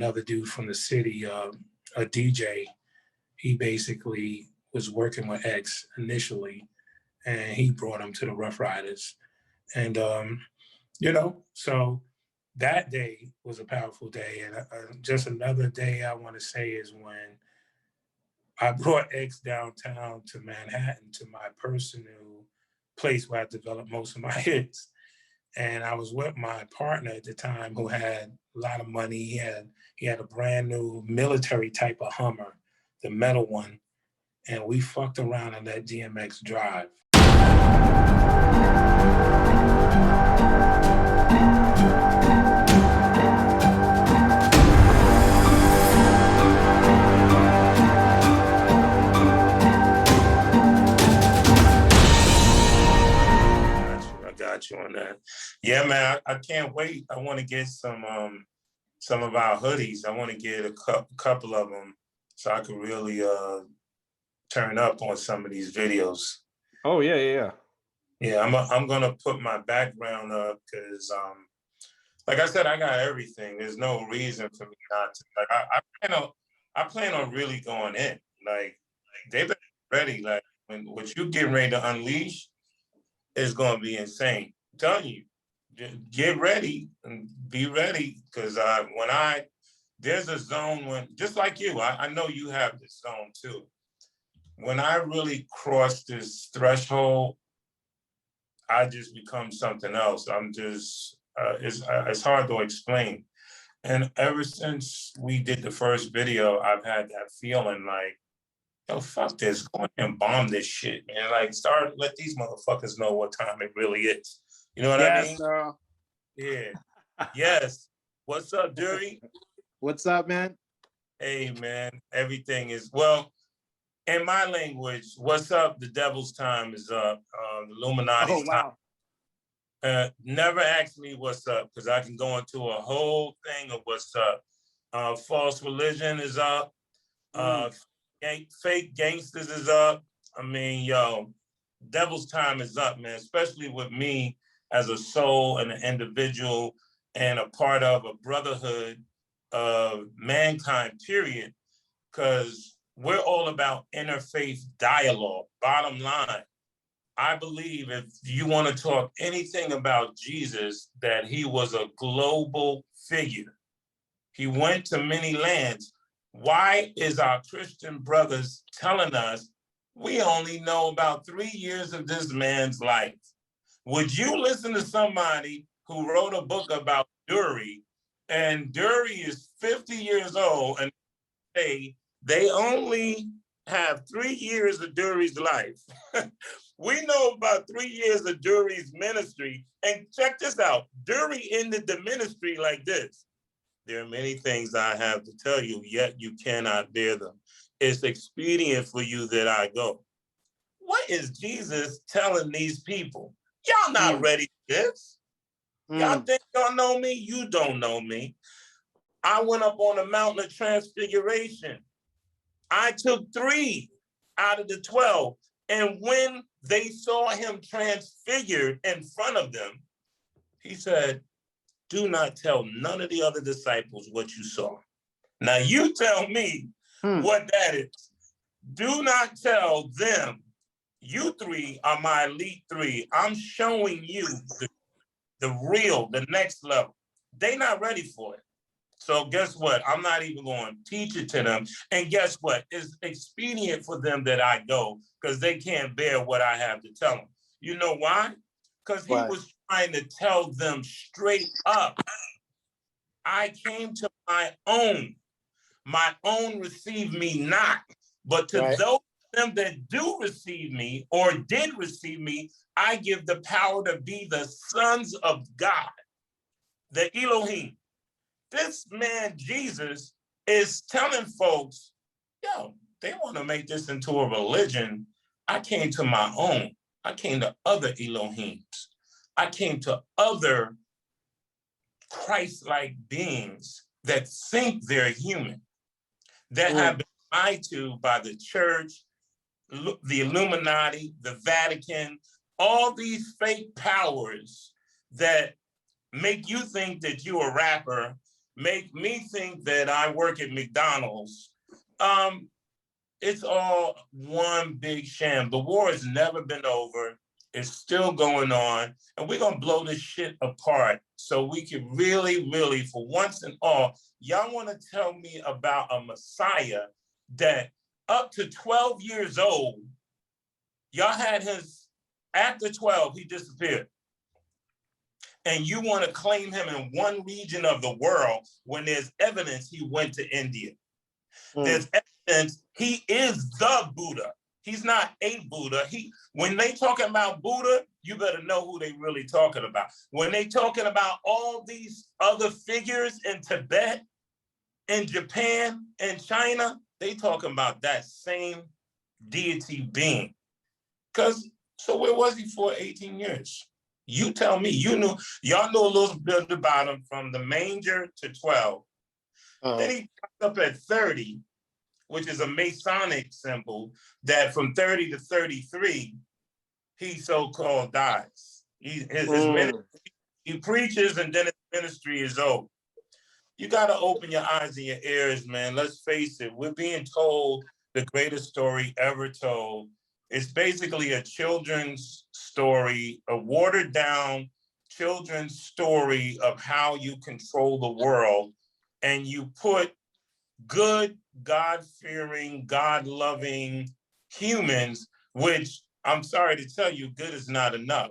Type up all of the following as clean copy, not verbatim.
another dude from the city, a DJ. He basically was working with X initially, and he brought him to the Rough Riders. And, so that day was a powerful day. And just another day I want to say is when I brought X downtown to Manhattan to my personal place where I developed most of my hits. And I was with my partner at the time who had a lot of money. He had a brand new military type of Hummer, the metal one. And we fucked around in that DMX drive. You on that. Yeah, man, I can't wait. I want to get some of our hoodies. I want to get a couple of them so I can really turn up on some of these videos. Oh yeah. Yeah, I'm gonna put my background up because like I said, I got everything. There's no reason for me not to. Like I plan on really going in. Like they've been ready. Like when what you getting ready to unleash is going to be insane. I'm telling you, get ready and be ready because there's a zone when, just like you, I know you have this zone too. When I really cross this threshold, I just become something else. I'm just, it's hard to explain. And ever since we did the first video, I've had that feeling like, yo, fuck this, go in and bomb this shit, man. Like, let these motherfuckers know what time it really is. You know what I mean? Yeah. Yes. What's up, Dury? What's up, man? Hey, man. Everything is, well, in my language, what's up? The devil's time is up. The Illuminati's time. Never ask me what's up, because I can go into a whole thing of what's up. False religion is up. Fake gangsters is up. I mean, yo, devil's time is up, man, especially with me as a soul and an individual and a part of a brotherhood of mankind, period, because we're all about interfaith dialogue. Bottom line, I believe if you want to talk anything about Jesus, that he was a global figure. He went to many lands. Why is our Christian brothers telling us we only know about 3 years of this man's life? Would you listen to somebody who wrote a book about Dury, and Dury is 50 years old, and they only have 3 years of Dury's life? We know about 3 years of Dury's ministry, and check this out. Dury ended the ministry like this. There are many things I have to tell you, yet you cannot bear them. It's expedient for you that I go. What is Jesus telling these people? Y'all not ready for this. Y'all think y'all know me? You don't know me. I went up on the mountain of transfiguration. I took 3 out of the 12. And when they saw him transfigured in front of them, he said, do not tell none of the other disciples what you saw. Now you tell me what that is. Do not tell them. You 3 are my elite 3. I'm showing you the real, the next level. They not ready for it. So guess what? I'm not even going to teach it to them. And guess what? It's expedient for them that I go because they can't bear what I have to tell them. You know why? Because he was trying to tell them straight up. I came to my own receive me not. But to those of them that do receive me or did receive me, I give the power to be the sons of God, the Elohim. This man, Jesus, is telling folks, yo, they want to make this into a religion. I came to my own. I came to other Elohims. I came to other Christ-like beings that think they're human, that have been lied to by the church, the Illuminati, the Vatican, all these fake powers that make you think that you're a rapper, make me think that I work at McDonald's. It's all one big sham. The war has never been over. It's still going on. And we're going to blow this shit apart so we can really, really, for once and all, y'all want to tell me about a Messiah that up to 12 years old, y'all had his, after 12, he disappeared. And you want to claim him in one region of the world when there's evidence he went to India. There's evidence he is the Buddha. He's not a Buddha. When they talking about Buddha, you better know who they really talking about. When they talking about all these other figures in Tibet, in Japan, and China, they talking about that same deity being. So where was he for 18 years? You tell me. Y'all know a little bit about him from the manger to 12. Then he popped up at 30, which is a Masonic symbol, that from 30 to 33, he so-called dies. His ministry, he preaches and then his ministry is over. You got to open your eyes and your ears, man. Let's face it. We're being told the greatest story ever told. It's basically a children's story, a watered down children's story of how you control the world. And you put good, God-fearing, God-loving humans, which I'm sorry to tell you, good is not enough.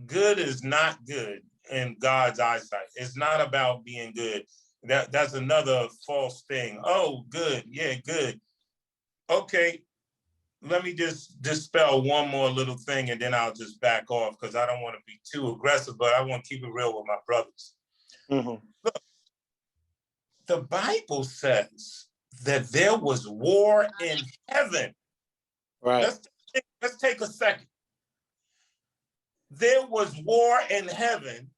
Good is not good in God's eyesight. It's not about being good. That's another false thing. Oh, good. Yeah, good. Okay. Let me just dispel one more little thing and then I'll just back off because I don't want to be too aggressive, but I want to keep it real with my brothers. Look, the Bible says that there was war in heaven. Right. Let's take a second. There was war in heaven.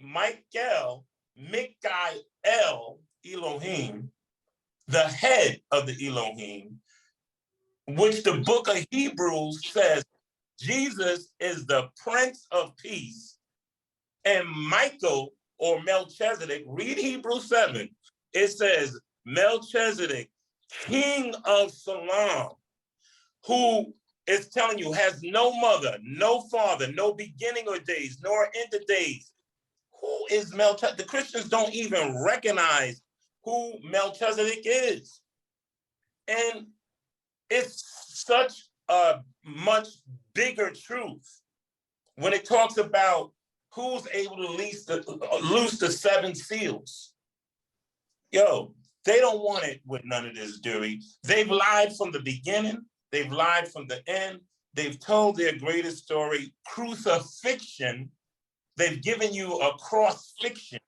Michael, Elohim, the head of the Elohim, which the book of Hebrews says Jesus is the Prince of Peace. And Michael or Melchizedek, read Hebrews 7. It says Melchizedek, King of Salem, who is telling you has no mother, no father, no beginning of days, nor end of days. Who is Melchizedek? The Christians don't even recognize who Melchizedek is. And it's such a much bigger truth when it talks about who's able to loose the 7 seals. Yo, they don't want it with none of this, Dewey. They've lied from the beginning. They've lied from the end. They've told their greatest story, crucifixion. They've given you a cross fiction,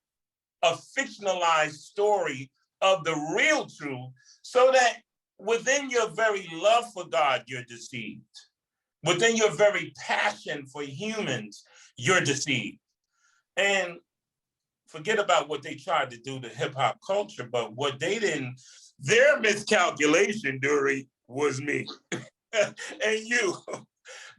a fictionalized story of the real truth, so that within your very love for God, you're deceived. Within your very passion for humans, you're deceived. And forget about what they tried to do to hip hop culture, but what they didn't, their miscalculation, Dury, was me and you.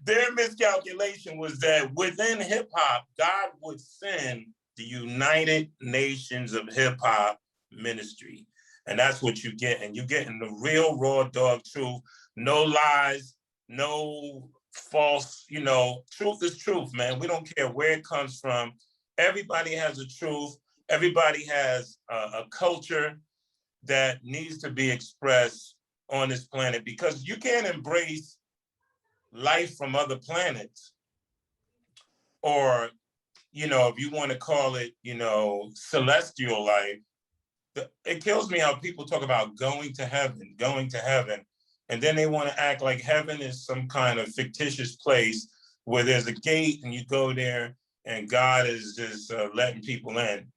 Their miscalculation was that within hip hop, God would send the United Nations of Hip Hop Ministry. And that's what you get. And you're getting the real raw dog truth, no lies, no false, truth is truth, man. We don't care where it comes from. Everybody has a truth. Everybody has a culture that needs to be expressed on this planet, because you can't embrace life from other planets, or, if you want to call it, celestial life. It kills me how people talk about going to heaven, and then they want to act like heaven is some kind of fictitious place where there's a gate and you go there and God is just letting people in.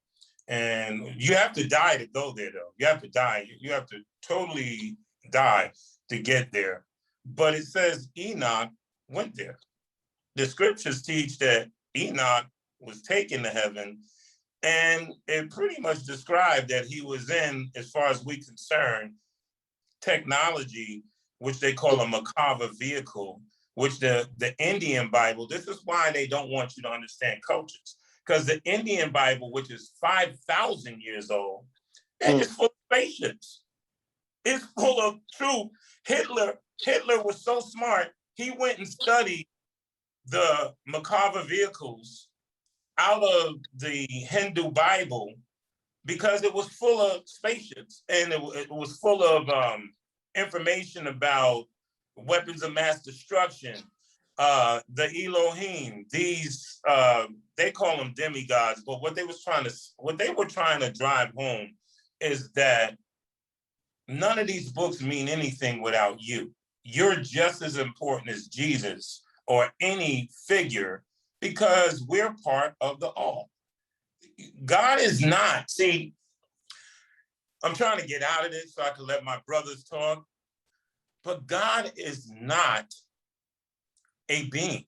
And you have to die to go there, though. You have to die. You have to totally die to get there. But it says Enoch went there. The scriptures teach that Enoch was taken to heaven, and it pretty much described that he was in, as far as we're concerned, technology, which they call a Merkava vehicle, which the Indian Bible, this is why they don't want you to understand cultures. Because the Indian Bible, which is 5,000 years old, it's full of spaceships. It's full of truth. Hitler was so smart, he went and studied the Merkava vehicles out of the Hindu Bible because it was full of spaceships and it was full of information about weapons of mass destruction, the Elohim, these they call them demigods, but what they were trying to drive home is that none of these books mean anything without you. You're just as important as Jesus or any figure because we're part of the all. God is not, see, I'm trying to get out of this so I can let my brothers talk, but God is not a being.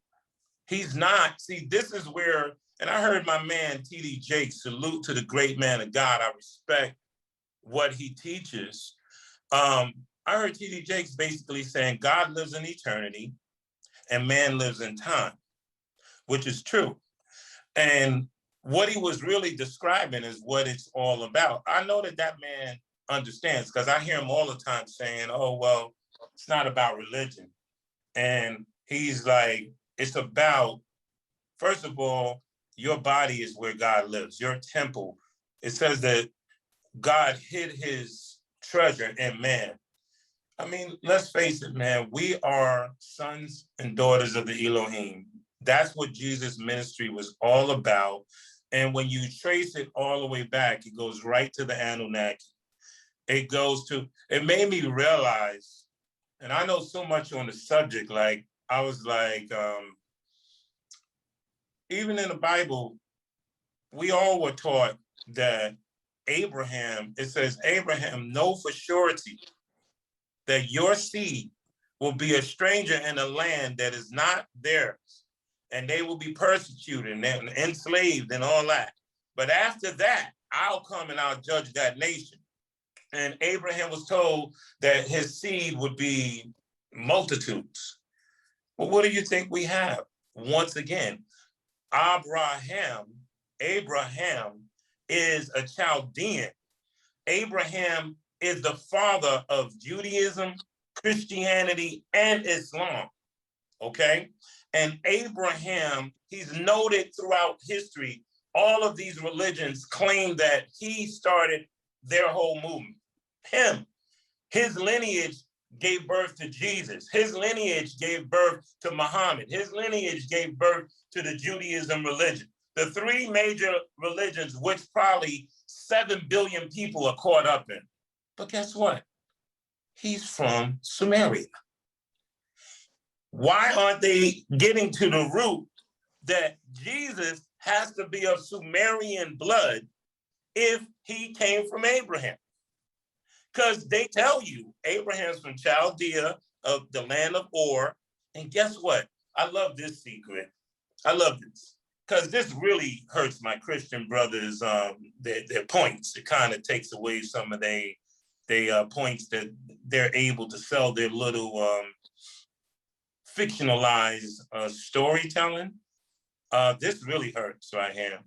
He's not, see, this is where, and I heard my man, T.D. Jakes, salute to the great man of God. I respect what he teaches. I heard T.D. Jakes basically saying God lives in eternity and man lives in time, which is true. And what he was really describing is what it's all about. I know that man understands because I hear him all the time saying, oh, well, it's not about religion. And he's like, it's about, first of all, your body is where God lives, your temple. It says that God hid his treasure in man. I mean, let's face it, man, we are sons and daughters of the Elohim. That's what Jesus' ministry was all about. And when you trace it all the way back, it goes right to the Anunnaki. It made me realize, and I know so much on the subject, like, I was like, even in the Bible, we all were taught that Abraham, it says, Abraham, know for surety that your seed will be a stranger in a land that is not theirs, and they will be persecuted and enslaved and all that. But after that, I'll come and I'll judge that nation. And Abraham was told that his seed would be multitudes. Well, what do you think we have? Once again, Abraham is a Chaldean. Abraham is the father of Judaism, Christianity, and Islam, okay? And Abraham, he's noted throughout history, all of these religions claim that he started their whole movement. His lineage gave birth to Jesus. His lineage gave birth to Muhammad. His lineage gave birth to the Judaism religion. The three major religions, which probably 7 billion people are caught up in. But guess what? He's from Sumeria. Why aren't they getting to the root that Jesus has to be of Sumerian blood if he came from Abraham? Because they tell you Abraham's from Chaldea, of the land of Ur. And guess what? I love this secret. I love this because this really hurts my Christian brothers, their points. It kind of takes away some of their points that they're able to sell their little fictionalized storytelling. This really hurts right here.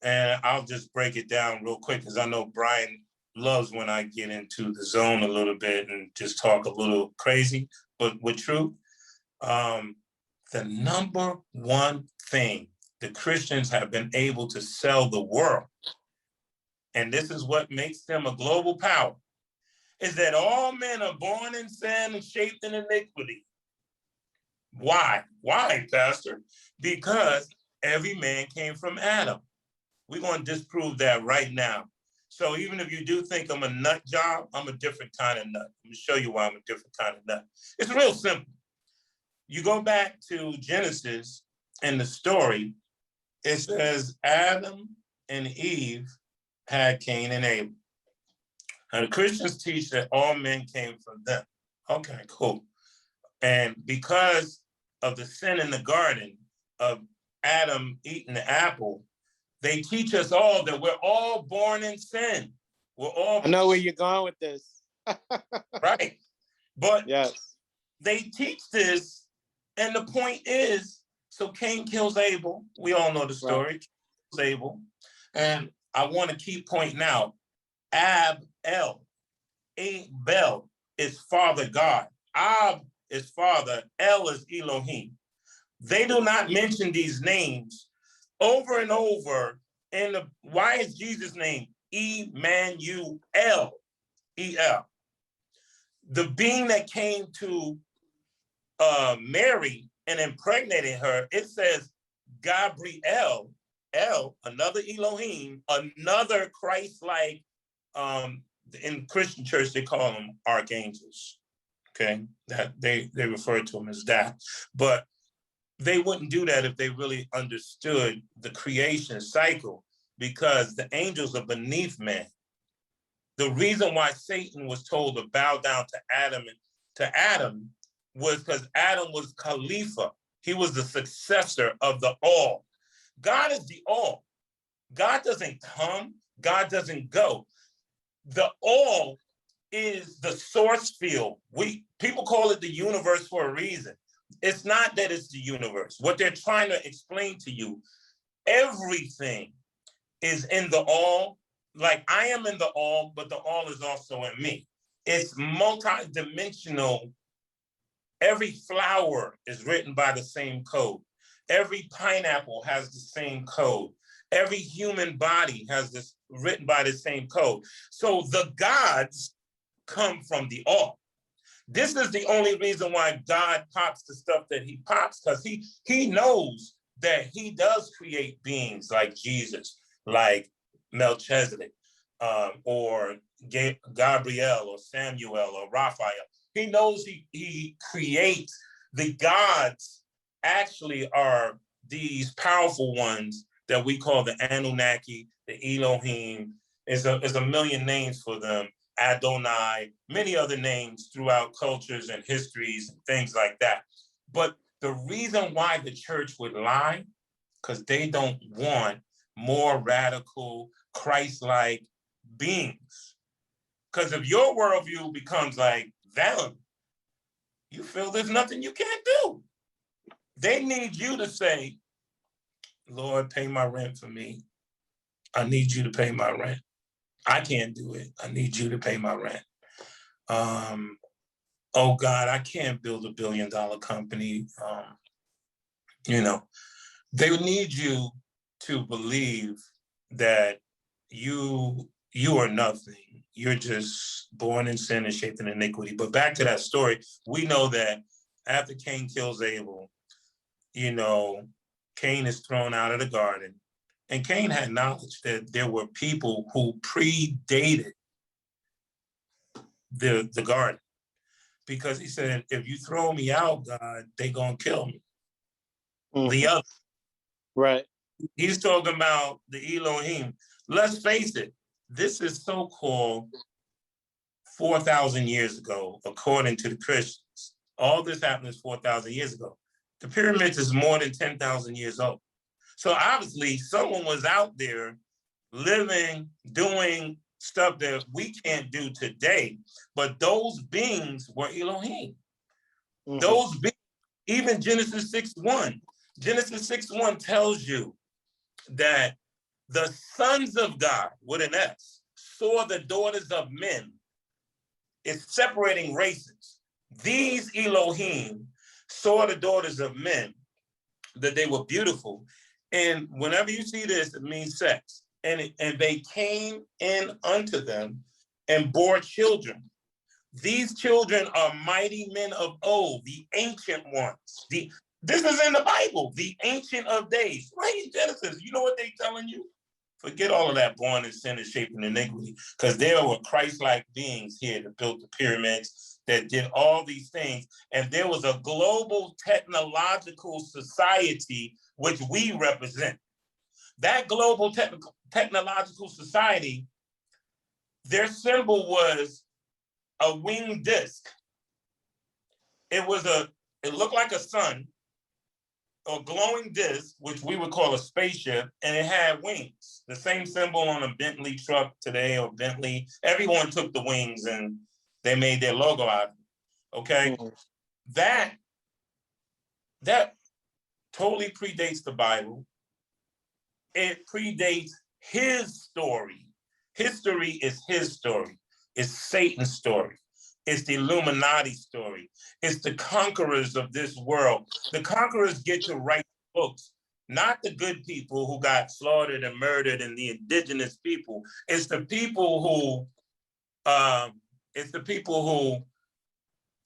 And I'll just break it down real quick because I know Brian loves when I get into the zone a little bit and just talk a little crazy, but with truth. The number one thing the Christians have been able to sell the world, and this is what makes them a global power, is that all men are born in sin and shaped in iniquity. Why? Why, Pastor? Because every man came from Adam. We're going to disprove that right now. So even if you do think I'm a nut job, I'm a different kind of nut. I'm going to show you why I'm a different kind of nut. It's real simple. You go back to Genesis and the story, it says Adam and Eve had Cain and Abel. Now the Christians teach that all men came from them. Okay, cool. And because of the sin in the garden of Adam eating the apple, they teach us all that we're all born in sin. We're all. I know where you're going with this. Right. But yes, they teach this, and the point is, so Cain kills Abel. We all know the story. Right. Abel. And I want to keep pointing out, Ab-El, Abel is Father God. Ab is Father, El is Elohim. They do not mention these names over and over. Why is Jesus' name Emmanuel, E-L? The being that came to Mary and impregnated her, it says Gabriel, El, another Elohim, another Christ-like, in Christian church, they call them archangels, okay? That they refer to them as that. But they wouldn't do that if they really understood the creation cycle, because the angels are beneath man. The reason why Satan was told to bow down to Adam was because Adam was Khalifa. He was the successor of the all. God is the all. God doesn't come. God doesn't go. The all is the source field. People call it the universe for a reason. It's not that it's the universe. What they're trying to explain to you, everything is in the all. Like I am in the all, but the all is also in me. It's multi-dimensional. Every flower is written by the same code. Every pineapple has the same code. Every human body has this written by the same code. So the gods come from the all. This is the only reason why God pops the stuff that he pops, because he knows that he does create beings like Jesus, like Melchizedek, or Gabriel, or Samuel, or Raphael. He knows he creates. The gods actually are these powerful ones that we call the Anunnaki, the Elohim. There's a million names for them. Adonai, many other names throughout cultures and histories and things like that. But the reason why the church would lie, because they don't want more radical, Christ-like beings. Because if your worldview becomes like them, you feel there's nothing you can't do. They need you to say, Lord, pay my rent for me. I need you to pay my rent. I can't do it. I need you to pay my rent. Oh God, I can't build $1 billion company. They would need you to believe that you are nothing. You're just born in sin and shaped in iniquity. But back to that story, we know that after Cain kills Abel, Cain is thrown out of the garden. And Cain had knowledge that there were people who predated the garden, because he said, if you throw me out, God, they gonna kill me. Mm-hmm. The other. Right. He's talking about the Elohim. Let's face it, this is so-called 4,000 years ago, according to the Christians. All this happened 4,000 years ago. The pyramids is more than 10,000 years old. So obviously someone was out there living, doing stuff that we can't do today, but those beings were Elohim. Mm-hmm. Those beings, even Genesis 6:1. Genesis 6:1 tells you that the sons of God, with an S, saw the daughters of men. It's separating races. These Elohim saw the daughters of men, that they were beautiful. And whenever you see this, it means sex. And they came in unto them and bore children. These children are mighty men of old, the ancient ones. This is in the Bible, the ancient of days. Right in Genesis, you know what they're telling you? Forget all of that born in sin and shaped in iniquity, because there were Christ-like beings here that built the pyramids, that did all these things. And there was a global technological society which we represent. That global technological society, their symbol was a winged disc. It looked like a sun, a glowing disc, which we would call a spaceship, and it had wings. The same symbol on a Bentley truck today, or Bentley. Everyone took the wings and they made their logo out of it. Okay? Mm-hmm. That totally predates the Bible. It predates his story. History is his story. It's Satan's story. It's the Illuminati story. It's the conquerors of this world. The conquerors get to write books, not the good people who got slaughtered and murdered and the indigenous people. It's the people who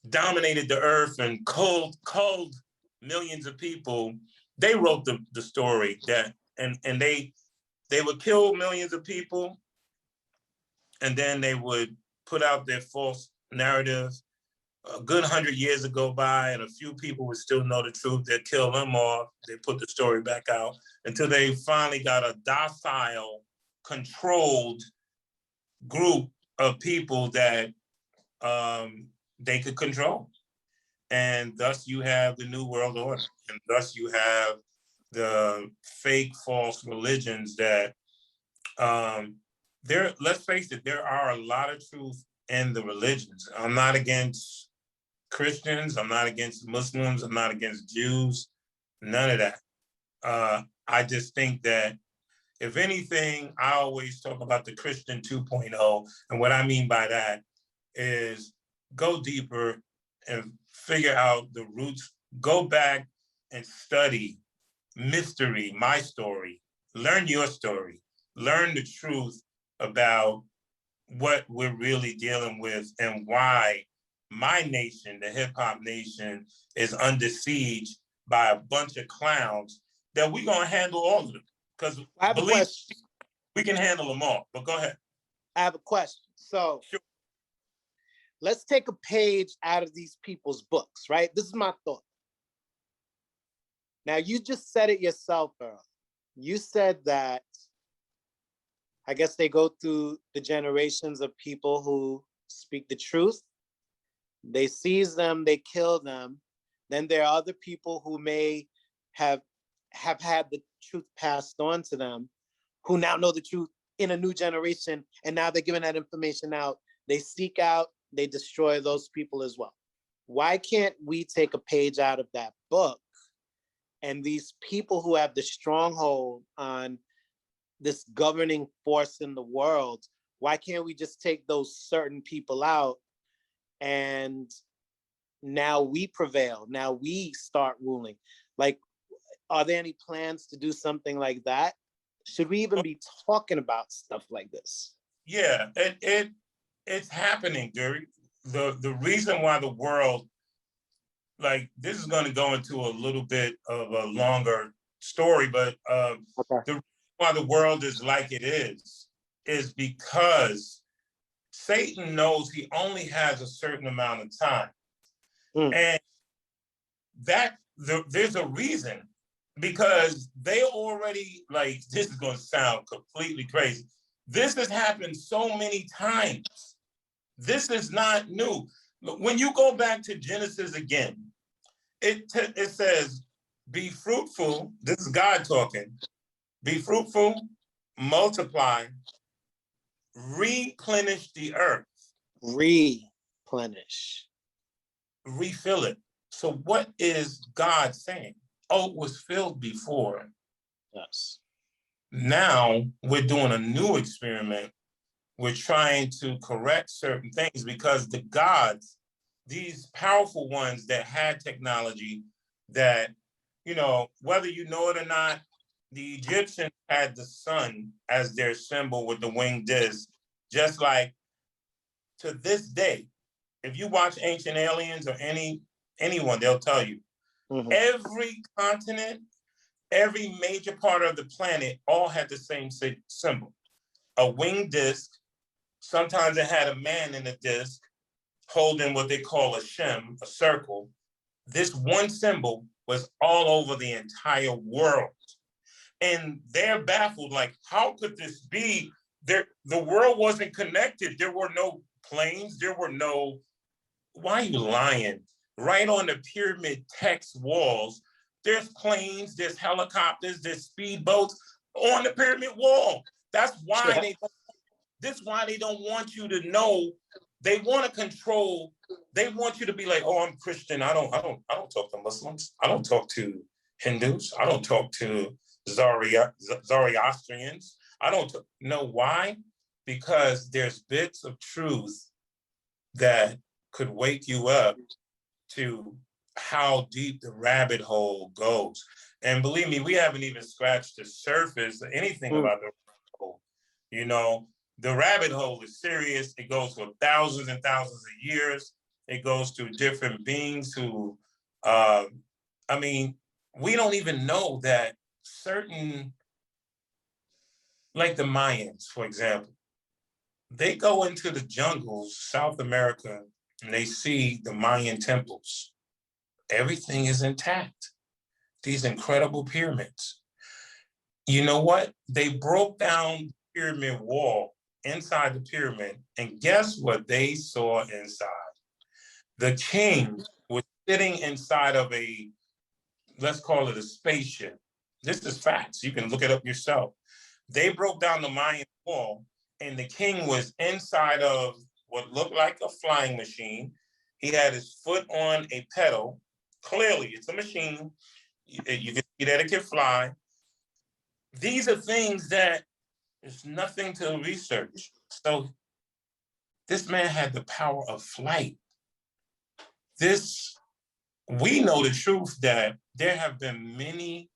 dominated the earth and culled millions of people. They wrote the story that and they would kill millions of people, and then they would put out their false narrative. A good 100 years would go by, and a few people would still know the truth. They'd kill them off. They put the story back out until they finally got a docile, controlled group of people that they could control. And thus you have the New World Order. And thus you have the fake, false religions that let's face it, there are a lot of truth in the religions. I'm not against Christians. I'm not against Muslims. I'm not against Jews. None of that. I just think that if anything, I always talk about the Christian 2.0. And what I mean by that is go deeper and figure out the roots. Go back and study mystery, my story. Learn your story. Learn the truth about what we're really dealing with and why my nation, the hip hop nation, is under siege by a bunch of clowns that we're going to handle all of them. Because believe we can handle them all. But go ahead. I have a question. So sure. Let's take a page out of these people's books, right? This is my thought. Now, you just said it yourself, Earl. You said that, I guess they go through the generations of people who speak the truth. They seize them, they kill them. Then there are other people who may have had the truth passed on to them, who now know the truth in a new generation, and now they're giving that information out. They seek out, they destroy those people as well. Why can't we take a page out of that book, and these people who have the stronghold on this governing force in the world, why can't we just take those certain people out, and now we prevail, now we start ruling? Like, are there any plans to do something like that? Should we even be talking about stuff like this? Yeah, it's happening, Dury. The reason why the world, like, this is going to go into a little bit of a longer story, but the reason why the world is like it is because Satan knows he only has a certain amount of time. And that there's a reason, because they already, like, this is going to sound completely crazy. This has happened so many times. This is not new. When you go back to Genesis again, it says, be fruitful. This is God talking. Be fruitful, multiply, replenish the earth. Replenish. Refill it. So what is God saying? Oh, it was filled before. Yes. Now we're doing a new experiment. We're trying to correct certain things because the gods, these powerful ones that had technology that, you know, whether you know it or not, the Egyptians had the sun as their symbol with the winged disc, just like to this day. If you watch Ancient Aliens or anyone, they'll tell you, every continent, every major part of the planet all had the same symbol, a winged disc. Sometimes it had a man in the disc holding what they call a shem, a circle. This one symbol was all over the entire world. And they're baffled, like, how could this be? The world wasn't connected. There were no planes. There were no, why are you lying? Right on the pyramid text walls, there's planes, there's helicopters, there's speedboats on the pyramid wall. That's why they don't want you to know. They want to control. They want you to be like, oh, I'm Christian. I don't talk to Muslims. I don't talk to Hindus. I don't talk to Zoroastrians. I don't know why, because there's bits of truth that could wake you up to how deep the rabbit hole goes. And believe me, we haven't even scratched the surface of anything about the rabbit hole. You know, the rabbit hole is serious. It goes for thousands and thousands of years. It goes to different beings who, I mean, we don't even know that certain, like the Mayans, for example, they go into the jungles, South America, and they see the Mayan temples. Everything is intact. These incredible pyramids. You know what? They broke down the pyramid wall inside the pyramid, and guess what they saw inside? The king was sitting inside of a, let's call it a spaceship. This is facts. You can look it up yourself. They broke down the Mayan wall, and the king was inside of what looked like a flying machine. He had his foot on a pedal. Clearly, it's a machine. You can see that it can fly. These are things that there's nothing to research. So this man had the power of flight. We know the truth that there have been many,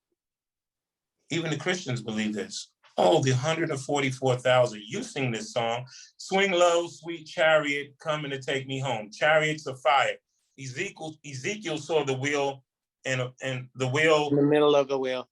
even the Christians believe this. Oh, the 144,000. You sing this song. Swing low, sweet chariot, coming to take me home. Chariots of fire. Ezekiel saw the wheel and the wheel. In the middle of the wheel.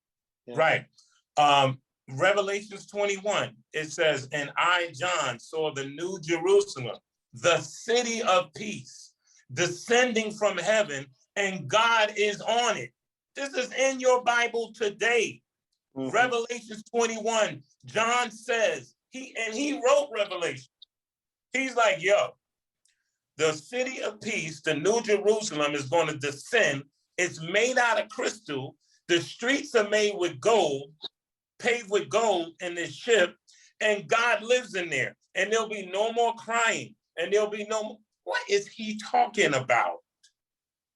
Yeah. Right. Revelations 21, it says, and I, John, saw the new Jerusalem, the city of peace, descending from heaven, and God is on it. This is in your Bible today. Mm-hmm. Revelations 21, John says, he wrote Revelation. He's like, yo, the city of peace, the new Jerusalem is going to descend. It's made out of crystal. The streets are made with gold, paved with gold in this ship, and God lives in there. And there'll be no more crying, and there'll be no more. What is he talking about?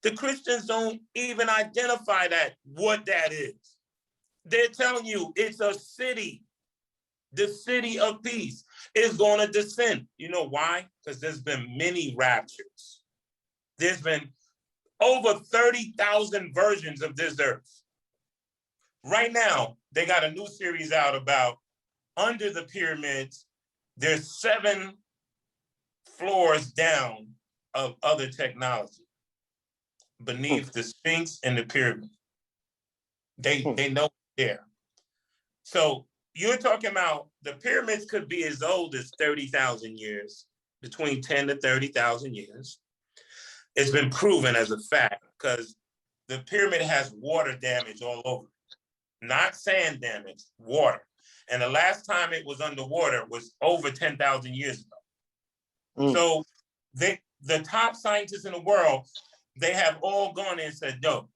The Christians don't even identify what that is. They're telling you it's a city. The city of peace is going to descend. You know why? Because there's been many raptures. There's been over 30,000 versions of this earth. Right now, they got a new series out about under the pyramids. There's 7 floors down of other technology beneath the Sphinx and the pyramid. They know it's there. So you're talking about the pyramids could be as old as 30,000 years, between 10 to 30,000 years. It's been proven as a fact because the pyramid has water damage all over it. Not sand damage, water. And the last time it was underwater was over 10,000 years ago. So the top scientists in the world, they have all gone and said, no,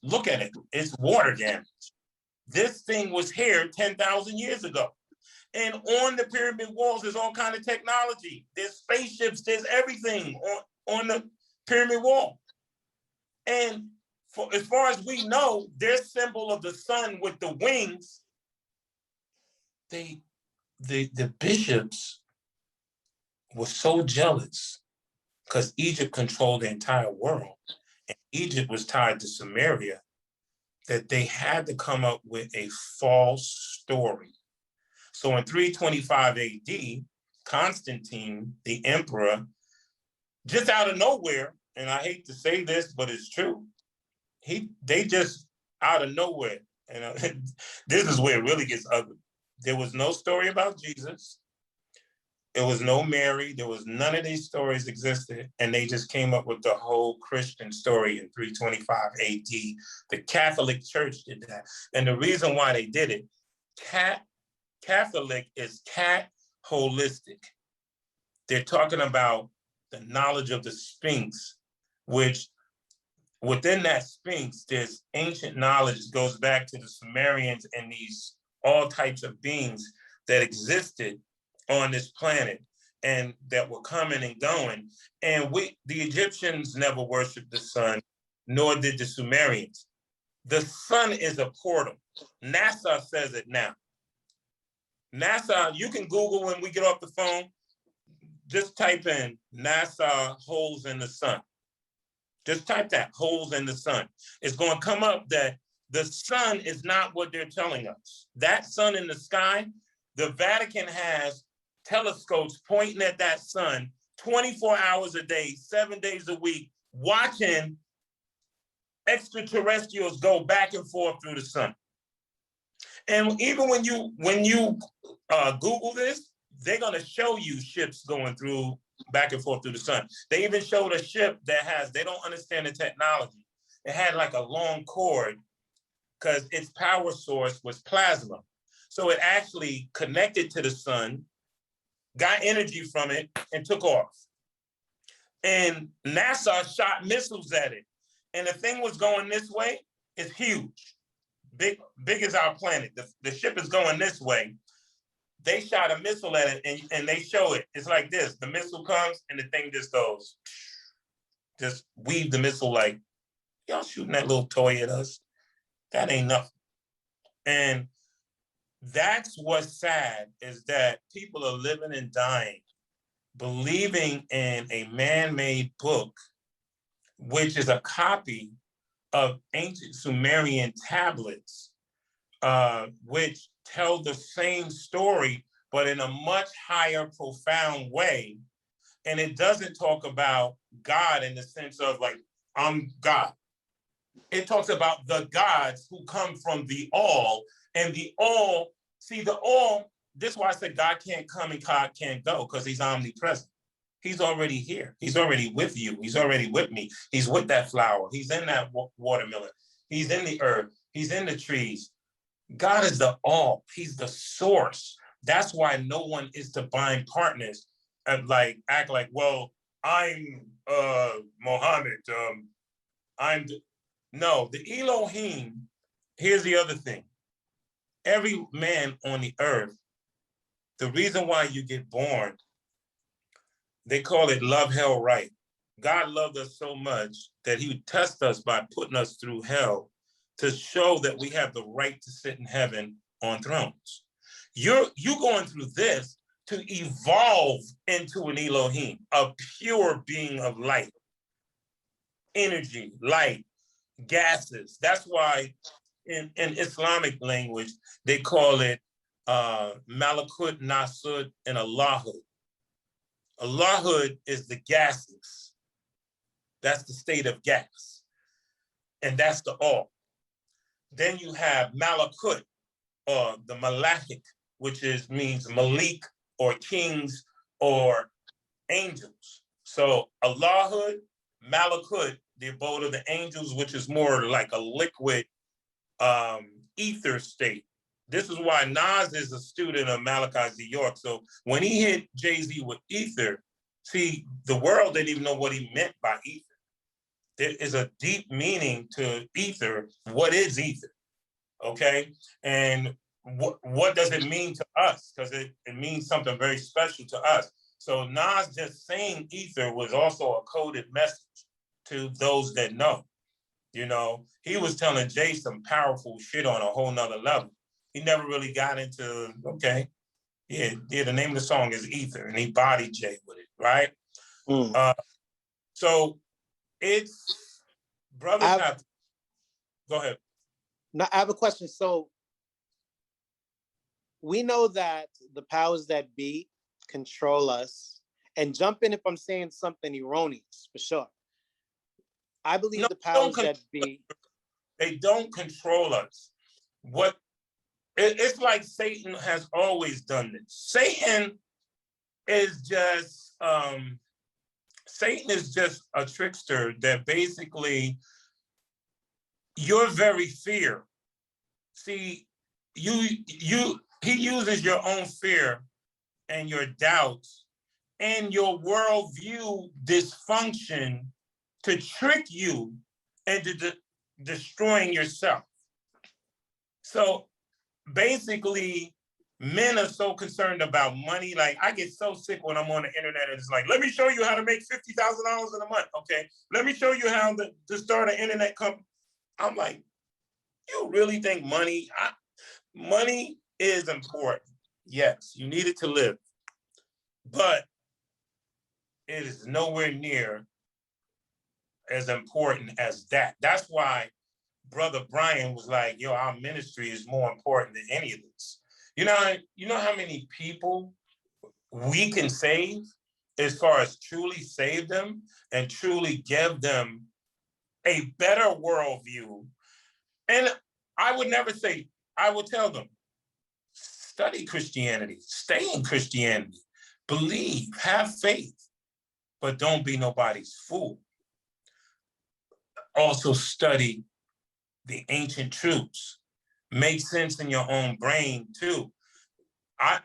look at it, it's water damage. This thing was here 10,000 years ago. And on the pyramid walls, there's all kind of technology. There's spaceships, there's everything on the pyramid wall. And as far as we know, their symbol of the sun with the wings, the bishops were so jealous because Egypt controlled the entire world. And Egypt was tied to Samaria that they had to come up with a false story. So in 325 AD, Constantine, the emperor, just out of nowhere, and I hate to say this, but it's true, they just out of nowhere, and this is where it really gets ugly. There was no story about Jesus. There was no Mary. There was none of these stories existed. And they just came up with the whole Christian story in 325 AD. The Catholic Church did that. And the reason why they did it, Catholic is cat holistic. They're talking about the knowledge of the Sphinx, which within that Sphinx, there's ancient knowledge that goes back to the Sumerians and these all types of beings that existed on this planet and that were coming and going. And the Egyptians never worshiped the sun, nor did the Sumerians. The sun is a portal. NASA says it now. NASA, you can Google when we get off the phone, just type in NASA holes in the sun. Just type that, holes in the sun. It's going to come up that the sun is not what they're telling us. That sun in the sky, the Vatican has telescopes pointing at that sun 24 hours a day, 7 days a week, watching extraterrestrials go back and forth through the sun. And even when you Google this, they're going to show you ships going through back and forth through the sun. They even showed a ship that has, they don't understand the technology. It had like a long cord because its power source was plasma. So it actually connected to the sun, got energy from it, and took off. And NASA shot missiles at it. And the thing was going this way. It's huge. Big as our planet. The ship is going this way. They shot a missile at it and they show it. It's like this. The missile comes and the thing just goes. Just weave the missile like, y'all shooting that little toy at us. That ain't nothing. And that's what's sad, is that people are living and dying, believing in a man-made book, which is a copy of ancient Sumerian tablets, which tell the same story, but in a much higher, profound way. And it doesn't talk about God in the sense of like, I'm God. It talks about the gods who come from the all, and the all, see the all, this is why I said God can't come and God can't go, because he's omnipresent. He's already here. He's already with you. He's already with me. He's with that flower. He's in that watermelon. He's in the earth. He's in the trees. God is the all. He's the source. That's why no one is to bind partners and like act like, well, I'm Mohammed. No, the Elohim. Here's the other thing. Every man on the earth, the reason why you get born, they call it love hell right. God loved us so much that he would test us by putting us through hell to show that we have the right to sit in heaven on thrones. You're going through this to evolve into an Elohim, a pure being of light, energy, light, gases. That's why in Islamic language, they call it Malakut, Nasud, and Allahud. Allahud is the gases. That's the state of gas. And that's the all. Then you have Malakut, or the Malachic, which means Malik, or kings, or angels. So Allahud, Malakut, the abode of the angels, which is more like a liquid ether state. This is why Nas is a student of Malachai York. So when he hit Jay-Z with ether, see, the world didn't even know what he meant by ether. There is a deep meaning to ether. What is ether? Okay. And what does it mean to us? Because it means something very special to us. So Nas just saying ether was also a coded message to those that know. You know, he was telling Jay some powerful shit on a whole nother level. He never really got into, okay, yeah, the name of the song is Ether, and he bodied Jay with it, right? So it's, brothers have to, go ahead. Now, I have a question. So we know that the powers that be control us, and jump in if I'm saying something erroneous, for sure. I believe the powers that be. They don't control us. It's like Satan has always done this. Satan is just a trickster that basically your very fear. See, he uses your own fear and your doubts and your worldview dysfunction to trick you into destroying yourself. So basically, men are so concerned about money. Like, I get so sick when I'm on the internet and it's like, let me show you how to make $50,000 in a month. Okay, let me show you how to start an internet company. I'm like, You really think money is important? Yes, you need it to live, but it is nowhere near as important as that. That's why Brother Brian was like, yo, our ministry is more important than any of this. You know how many people we can save as far as truly save them and truly give them a better worldview. And I would never say, I would tell them, study Christianity, stay in Christianity, believe, have faith, but don't be nobody's fool. Also study the ancient truths. Make sense in your own brain too. I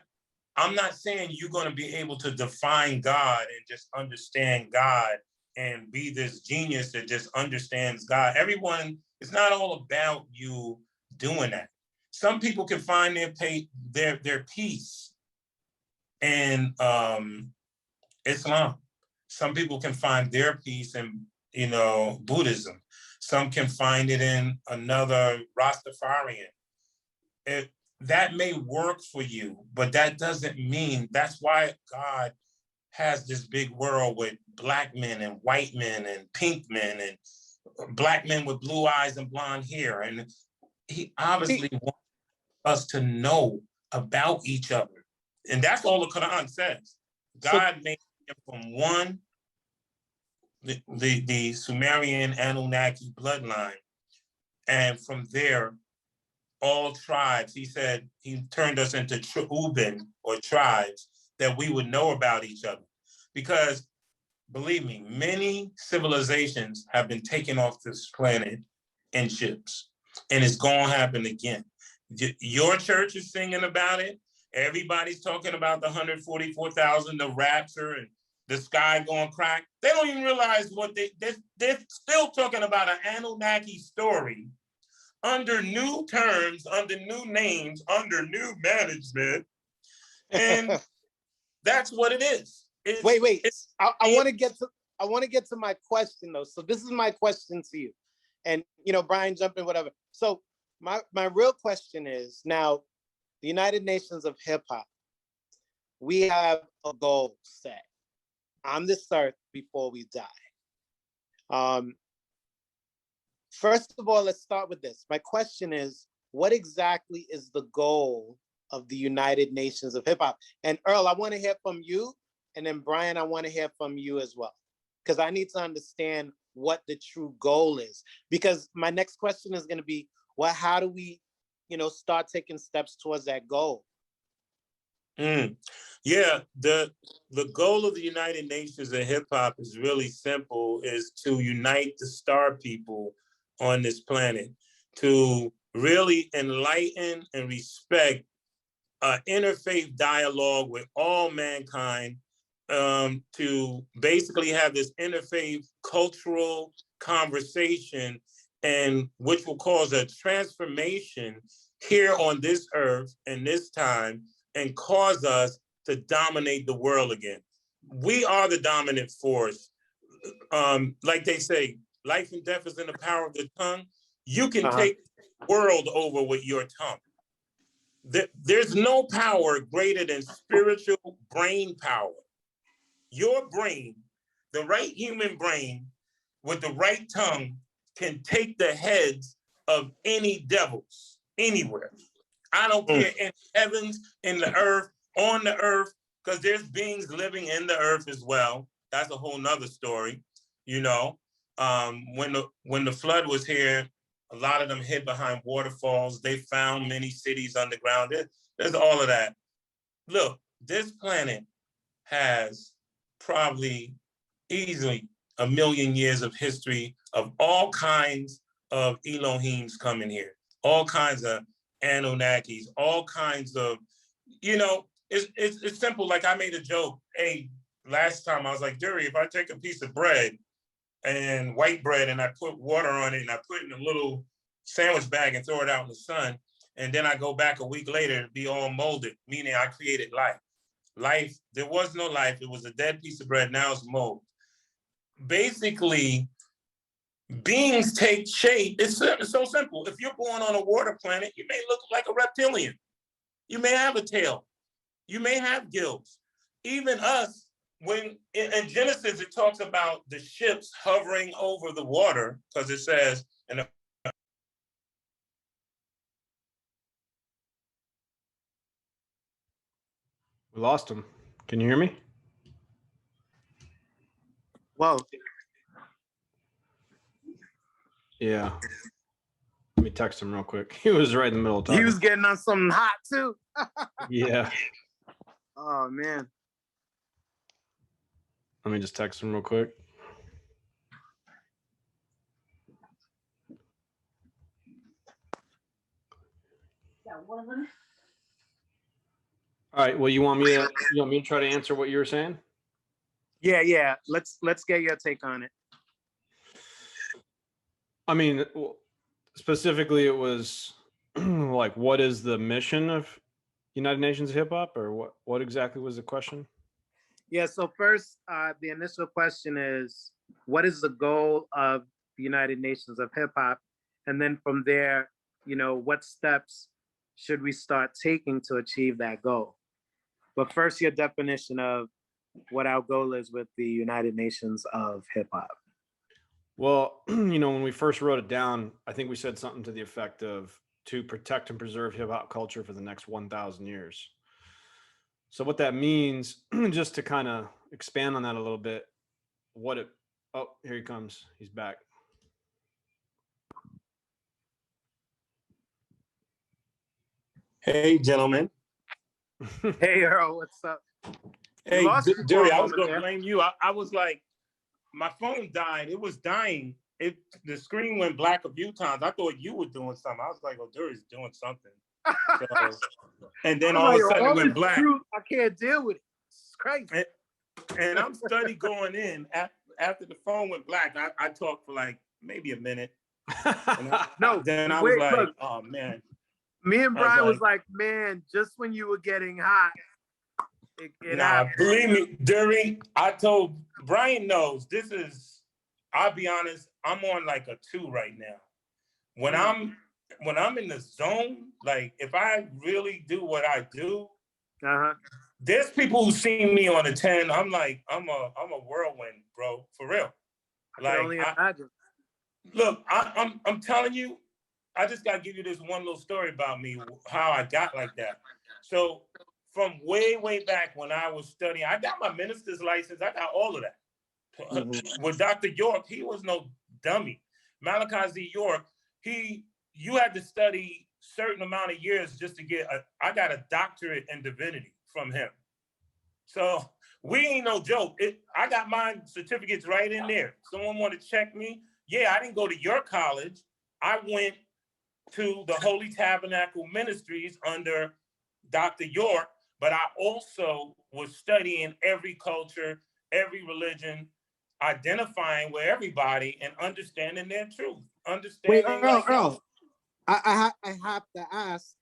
I'm not saying you're going to be able to define God and just understand God and be this genius that just understands God. Everyone, it's not all about you doing that. Some people can find their peace in Islam. Some people can find their peace in Buddhism. Some can find it in another Rastafarian. That may work for you, but that doesn't mean that's why God has this big world with black men and white men and pink men and black men with blue eyes and blonde hair. And he obviously wants us to know about each other. And that's all the Quran says. God made it from one, the Sumerian Anunnaki bloodline. And from there, all tribes, he said, he turned us into Uben or tribes that we would know about each other. Because believe me, many civilizations have been taken off this planet in ships, and it's going to happen again. Your church is singing about it. Everybody's talking about the 144,000, the rapture, and the sky going crack. They don't even realize what they're still talking about an Anunnaki story under new terms, under new names, under new management. And that's what it is. Wait. I want to get to my question though. So this is my question to you. And Brian, jump in, whatever. So my real question is, now, the United Nations of Hip Hop, we have a goal set on this earth before we die. First of all, let's start with this. My question is, what exactly is the goal of the United Nations of Hip Hop? And Earl, I want to hear from you. And then Brian, I want to hear from you as well, because I need to understand what the true goal is. Because my next question is going to be, well, how do we, start taking steps towards that goal? Yeah, the goal of the United Nations of Hip Hop is really simple: is to unite the star people on this planet, to really enlighten and respect interfaith dialogue with all mankind, to basically have this interfaith cultural conversation, and which will cause a transformation here on this earth and this time, and cause us to dominate the world again. We are the dominant force. Like they say, life and death is in the power of the tongue. You can take the world over with your tongue. There's no power greater than spiritual brain power. Your brain, the right human brain with the right tongue, can take the heads of any devils anywhere. I don't care in heavens, in the earth, on the earth, because there's beings living in the earth as well. That's a whole nother story. When the flood was here, a lot of them hid behind waterfalls. They found many cities underground. There's all of that. Look, this planet has probably easily 1,000,000 years of history of all kinds of Elohims coming here, all kinds of Anunnakis, all kinds of, it's simple. Like I made a joke. Hey, last time I was like, Dury, if I take a piece of bread and white bread and I put water on it and I put it in a little sandwich bag and throw it out in the sun, and then I go back a week later to be all molded, meaning I created life. Life, there was no life. It was a dead piece of bread. Now it's mold. Basically, beings take shape. It's so simple. If you're born on a water planet, you may look like a reptilian. You may have a tail. You may have gills. Even us, when in Genesis, it talks about the ships hovering over the water, because it says, and we lost him. Can you hear me? Whoa. Yeah. Let me text him real quick. He was right in the middle of talking. He was getting on something hot too. Yeah. Oh man. Let me just text him real quick. All right. Well, you want me to try to answer what you were saying? Yeah. Let's get your take on it. I mean, specifically, it was like, what is the mission of United Nations Hip Hop, or what exactly was the question? Yeah. So first, the initial question is, what is the goal of the United Nations of Hip Hop? And then from there, what steps should we start taking to achieve that goal? But first, your definition of what our goal is with the United Nations of Hip Hop. Well, when we first wrote it down, I think we said something to the effect of to protect and preserve hip hop culture for the next 1,000 years. So what that means, just to kind of expand on that a little bit, oh, here he comes. He's back. hey, gentlemen. Hey, Earl, what's up? Hey, Dury, I was going to blame you. I was like, my phone died. It was dying. The screen went black a few times. I thought you were doing something. I was like, oh, Dury's doing something. So, and then all of a sudden it went black. I can't deal with it. It's crazy. And I'm study going in. After the phone went black, I talked for like maybe a minute. Then I was like, look, oh, man. Me and Brian was like, man, just when you were getting hot, it happened. Believe me, Dury, I told Brian knows this is, I'll be honest, I'm on like a 2 right now. When I'm in the zone, like if I really do what I do, there's people who see me on a 10. I'm like, I'm a whirlwind, bro, for real. I can only imagine. Look, I'm telling you, I just gotta give you this one little story about me, how I got like that. So from way back when I was studying, I got my minister's license. I got all of that. With Dr. York, he was no dummy. Malachai York, you had to study certain amount of years just to get I got a doctorate in divinity from him. So we ain't no joke. I got my certificates right in there. Someone want to check me? Yeah, I didn't go to your college. I went to the Holy Tabernacle Ministries under Dr. York, but I also was studying every culture, every religion, identifying with everybody and understanding their truth. Wait, Earl, I have to ask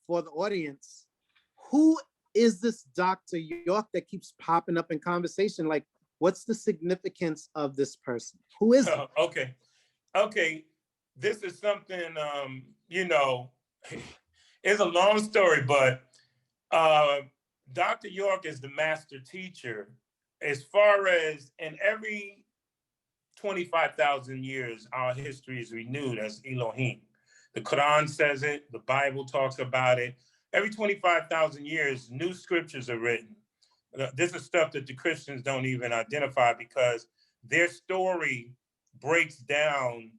for the audience, who is this Dr. York that keeps popping up in conversation? Like, what's the significance of this person? Who is it? Okay. This is something, it's a long story, but Dr. York is the master teacher as far as in every 25,000 years, our history is renewed as Elohim. The Quran says it, the Bible talks about it. Every 25,000 years, new scriptures are written. This is stuff that the Christians don't even identify because their story breaks down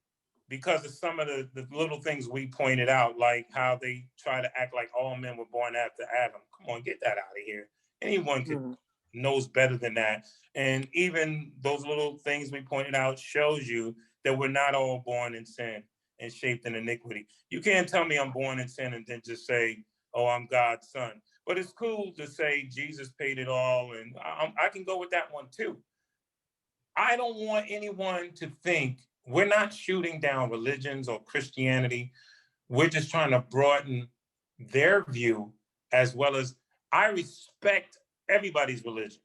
because of some of the little things we pointed out, like how they try to act like all men were born after Adam. Come on, get that out of here. Anyone knows better than that. And even those little things we pointed out shows you that we're not all born in sin and shaped in iniquity. You can't tell me I'm born in sin and then just say, oh, I'm God's son. But it's cool to say Jesus paid it all, and I can go with that one too. I don't want anyone to think we're not shooting down religions or Christianity. We're just trying to broaden their view, as well as I respect everybody's religion.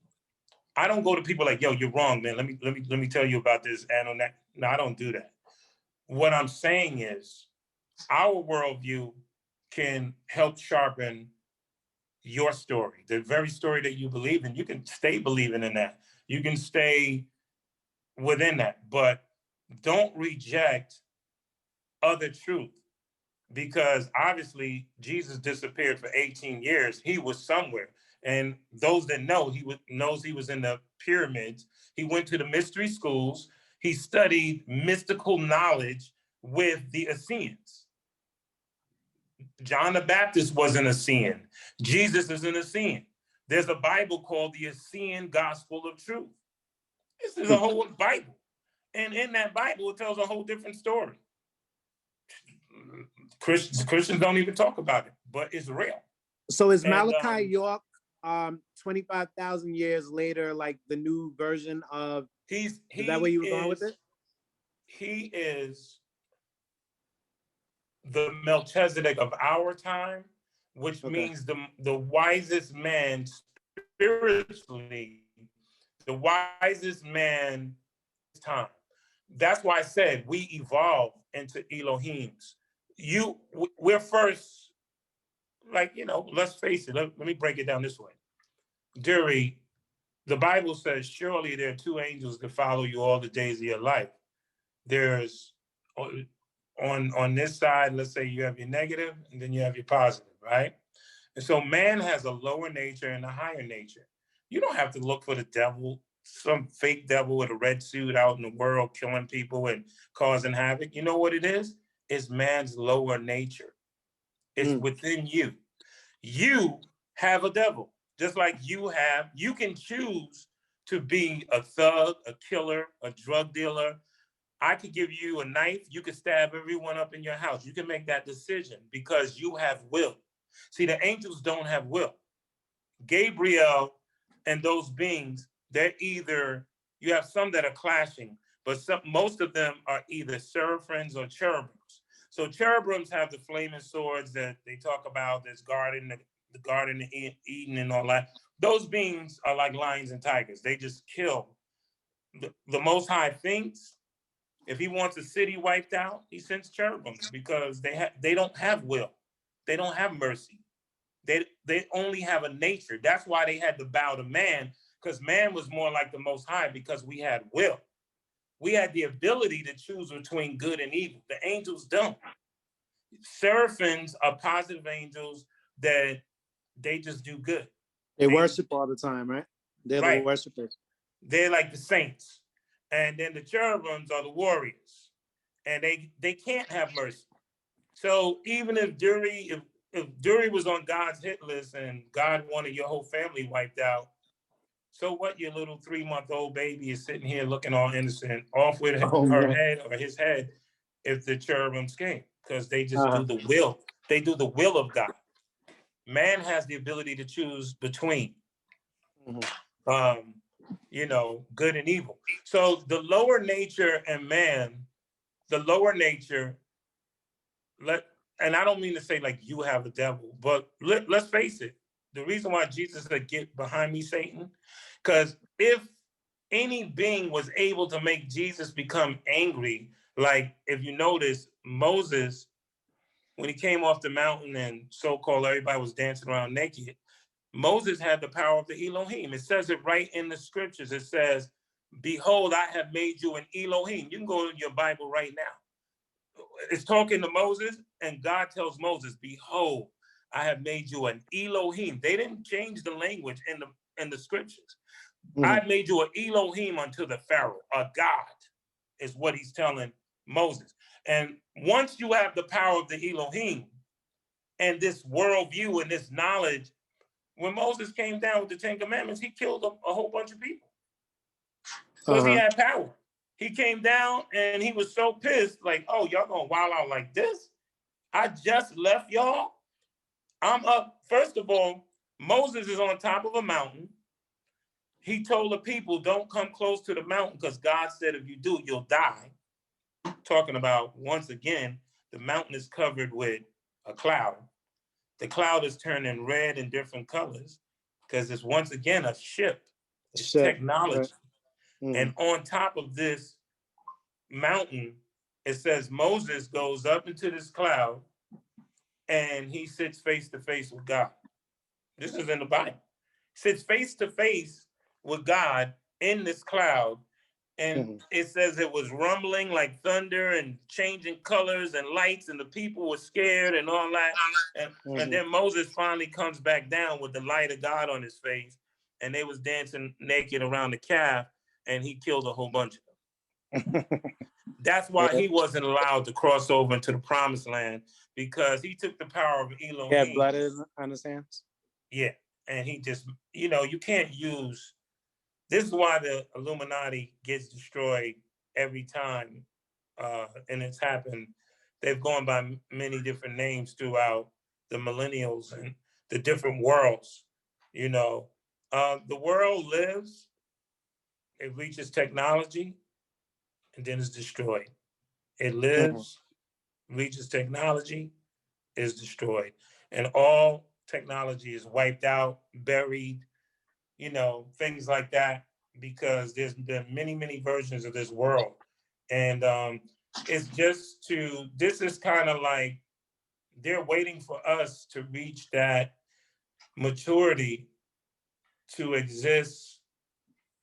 I don't go to people like, yo, you're wrong, man. Let me tell you about this. No, I don't do that. what I'm saying is our worldview can help sharpen your story, the very story that you believe in. You can stay believing in that. You can stay within that, but don't reject other truth, because obviously Jesus disappeared for 18 years. He was somewhere. And those that know, knows he was in the pyramids. He went to the mystery schools. He studied mystical knowledge with the Essenes. John the Baptist was an Essene. Jesus is an Essene. There's a Bible called the Essene Gospel of Truth. This is a whole Bible. And in that Bible, it tells a whole different story. Christians don't even talk about it, but it's real. So is And, Malachi York 25,000 years later, like the new version of, is that where you were going with it? He is the Melchizedek of our time, which means the wisest man spiritually, the wisest man time. That's why I said we evolve into Elohims. We're first, like, let's face it. Let me break it down this way. Dury, the Bible says, surely there are two angels that follow you all the days of your life. There's on this side, let's say you have your negative and then you have your positive, right? And so man has a lower nature and a higher nature. You don't have to look for the devil, some fake devil with a red suit out in the world killing people and causing havoc. You know what it is? It's man's lower nature. It's within you. You have a devil, just like you can choose to be a thug, a killer, a drug dealer. I could give you a knife. You could stab everyone up in your house. You can make that decision because you have will. See, the angels don't have will. Gabriel and those beings, they're either, you have some that are clashing, but most of them are either seraphims or cherubims. So cherubims have the flaming swords that they talk about, that's guarding the Garden of Eden and all that. Those beings are like lions and tigers. They just kill. The Most High thinks if he wants a city wiped out, he sends cherubims because they don't have will. They don't have mercy. They only have a nature. That's why they had to bow to man, because man was more like the Most High, because we had will. We had the ability to choose between good and evil. The angels don't. Seraphims are positive angels that they just do good. They worship all the time, right? They're the worshipers. They're like the saints. And then the cherubims are the warriors. And they can't have mercy. So even if Dury was on God's hit list and God wanted your whole family wiped out, so what? Your little 3-month-old baby is sitting here looking all innocent, off with her head or his head, if the cherubims came, because they just do the will. They do the will of God. Man has the ability to choose between, good and evil. So the lower nature and man, the lower nature, and I don't mean to say like you have a devil, but let's face it. The reason why Jesus said, "Get behind me, Satan," because if any being was able to make Jesus become angry, like if you notice, Moses, when he came off the mountain and so-called everybody was dancing around naked, Moses had the power of the Elohim. It says it right in the scriptures. It says, "Behold, I have made you an Elohim." You can go to your Bible right now. It's talking to Moses, and God tells Moses, "Behold, I have made you an Elohim." They didn't change the language in the scriptures. I made you an Elohim unto the Pharaoh, a God, is what he's telling Moses. And once you have the power of the Elohim and this worldview and this knowledge, when Moses came down with the 10 Commandments, he killed a whole bunch of people because he had power. He came down and he was so pissed, like, "Oh, y'all gonna wild out like this? I just left y'all. I'm up." First of all, Moses is on top of a mountain. He told the people, "Don't come close to the mountain because God said if you do, you'll die." Talking about, once again, the mountain is covered with a cloud. The cloud is turning red in different colors because it's once again a ship. It's technology. And on top of this mountain it says Moses goes up into this cloud and he sits face to face with God. This is in the Bible. Sits face to face with God in this cloud. And it says it was rumbling like thunder and changing colors and lights, and the people were scared and all that. And then Moses finally comes back down with the light of God on his face, and they was dancing naked around the calf, and he killed a whole bunch of them. That's why he wasn't allowed to cross over into the promised land, because he took the power of Elohim. He had blood on his hands? Yeah. And he just, you can't use, this is why the Illuminati gets destroyed every time. And it's happened. They've gone by many different names throughout the millennials and the different worlds. The world lives, it reaches technology, and then it's destroyed. It lives, reaches technology, is destroyed. And all technology is wiped out, buried, things like that, because there's been many, many versions of this world. And it's just this is kind of like they're waiting for us to reach that maturity to exist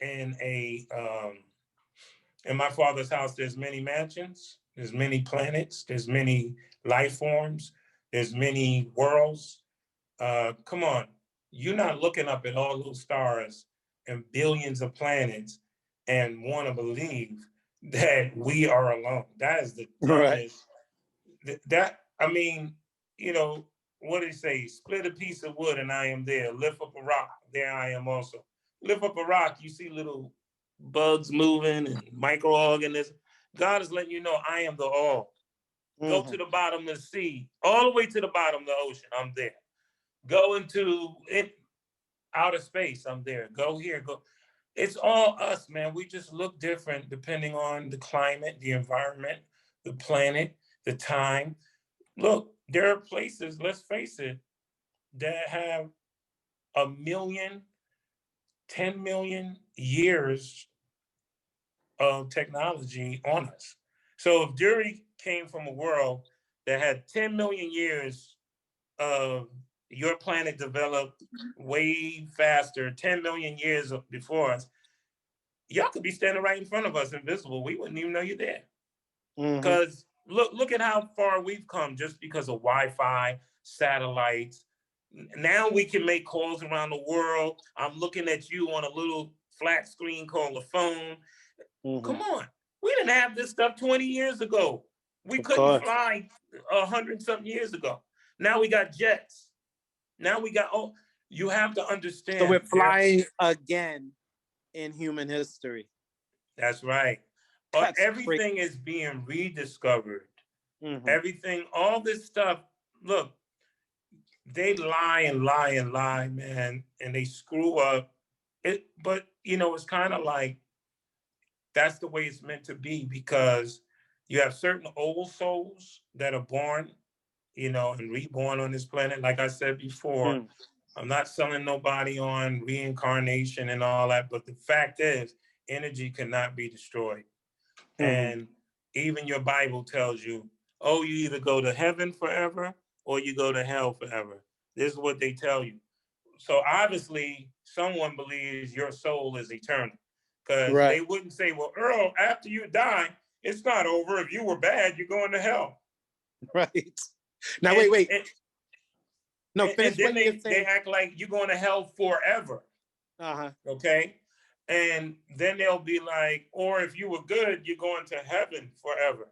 in in my Father's house. There's many mansions, there's many planets, there's many life forms, there's many worlds. Come on, you're not looking up at all those stars and billions of planets and want to believe that we are alone. That is the dumbest. What do they say? Split a piece of wood and I am there. Lift up a rock, there I am also. Lift up a rock, you see little bugs moving and microorganisms. God is letting you know I am the all. Go to the bottom of the sea, all the way to the bottom of the ocean, I'm there. Go into outer space, I'm there. Go here, go. It's all us, man. We just look different depending on the climate, the environment, the planet, the time. Look, there are places, let's face it, that have 1 million, 10 million years of technology on us. So if Dury came from a world that had 10 million years of your planet developed way faster, 10 million years before us, y'all could be standing right in front of us, invisible. We wouldn't even know you're there. Because look at how far we've come just because of Wi-Fi, satellites. Now we can make calls around the world. I'm looking at you on a little flat screen called a phone. Come on. We didn't have this stuff 20 years ago. We couldn't fly 100-something years ago. Now we got jets. Now we got, you have to understand. So we're flying again in human history. That's right. But everything is being rediscovered. Everything, all this stuff, look, they lie and lie and lie, man, and they screw up. But, it's kind of like, that's the way it's meant to be, because you have certain old souls that are born, and reborn on this planet. Like I said before, I'm not selling nobody on reincarnation and all that, but the fact is, energy cannot be destroyed. And even your Bible tells you, you either go to heaven forever or you go to hell forever. This is what they tell you. So obviously, someone believes your soul is eternal, because they wouldn't say, well, Earl, after you die, it's not over. If you were bad, you're going to hell. Right. Now, wait. And then they act like you're going to hell forever. Okay. And then they'll be like, or if you were good, you're going to heaven forever.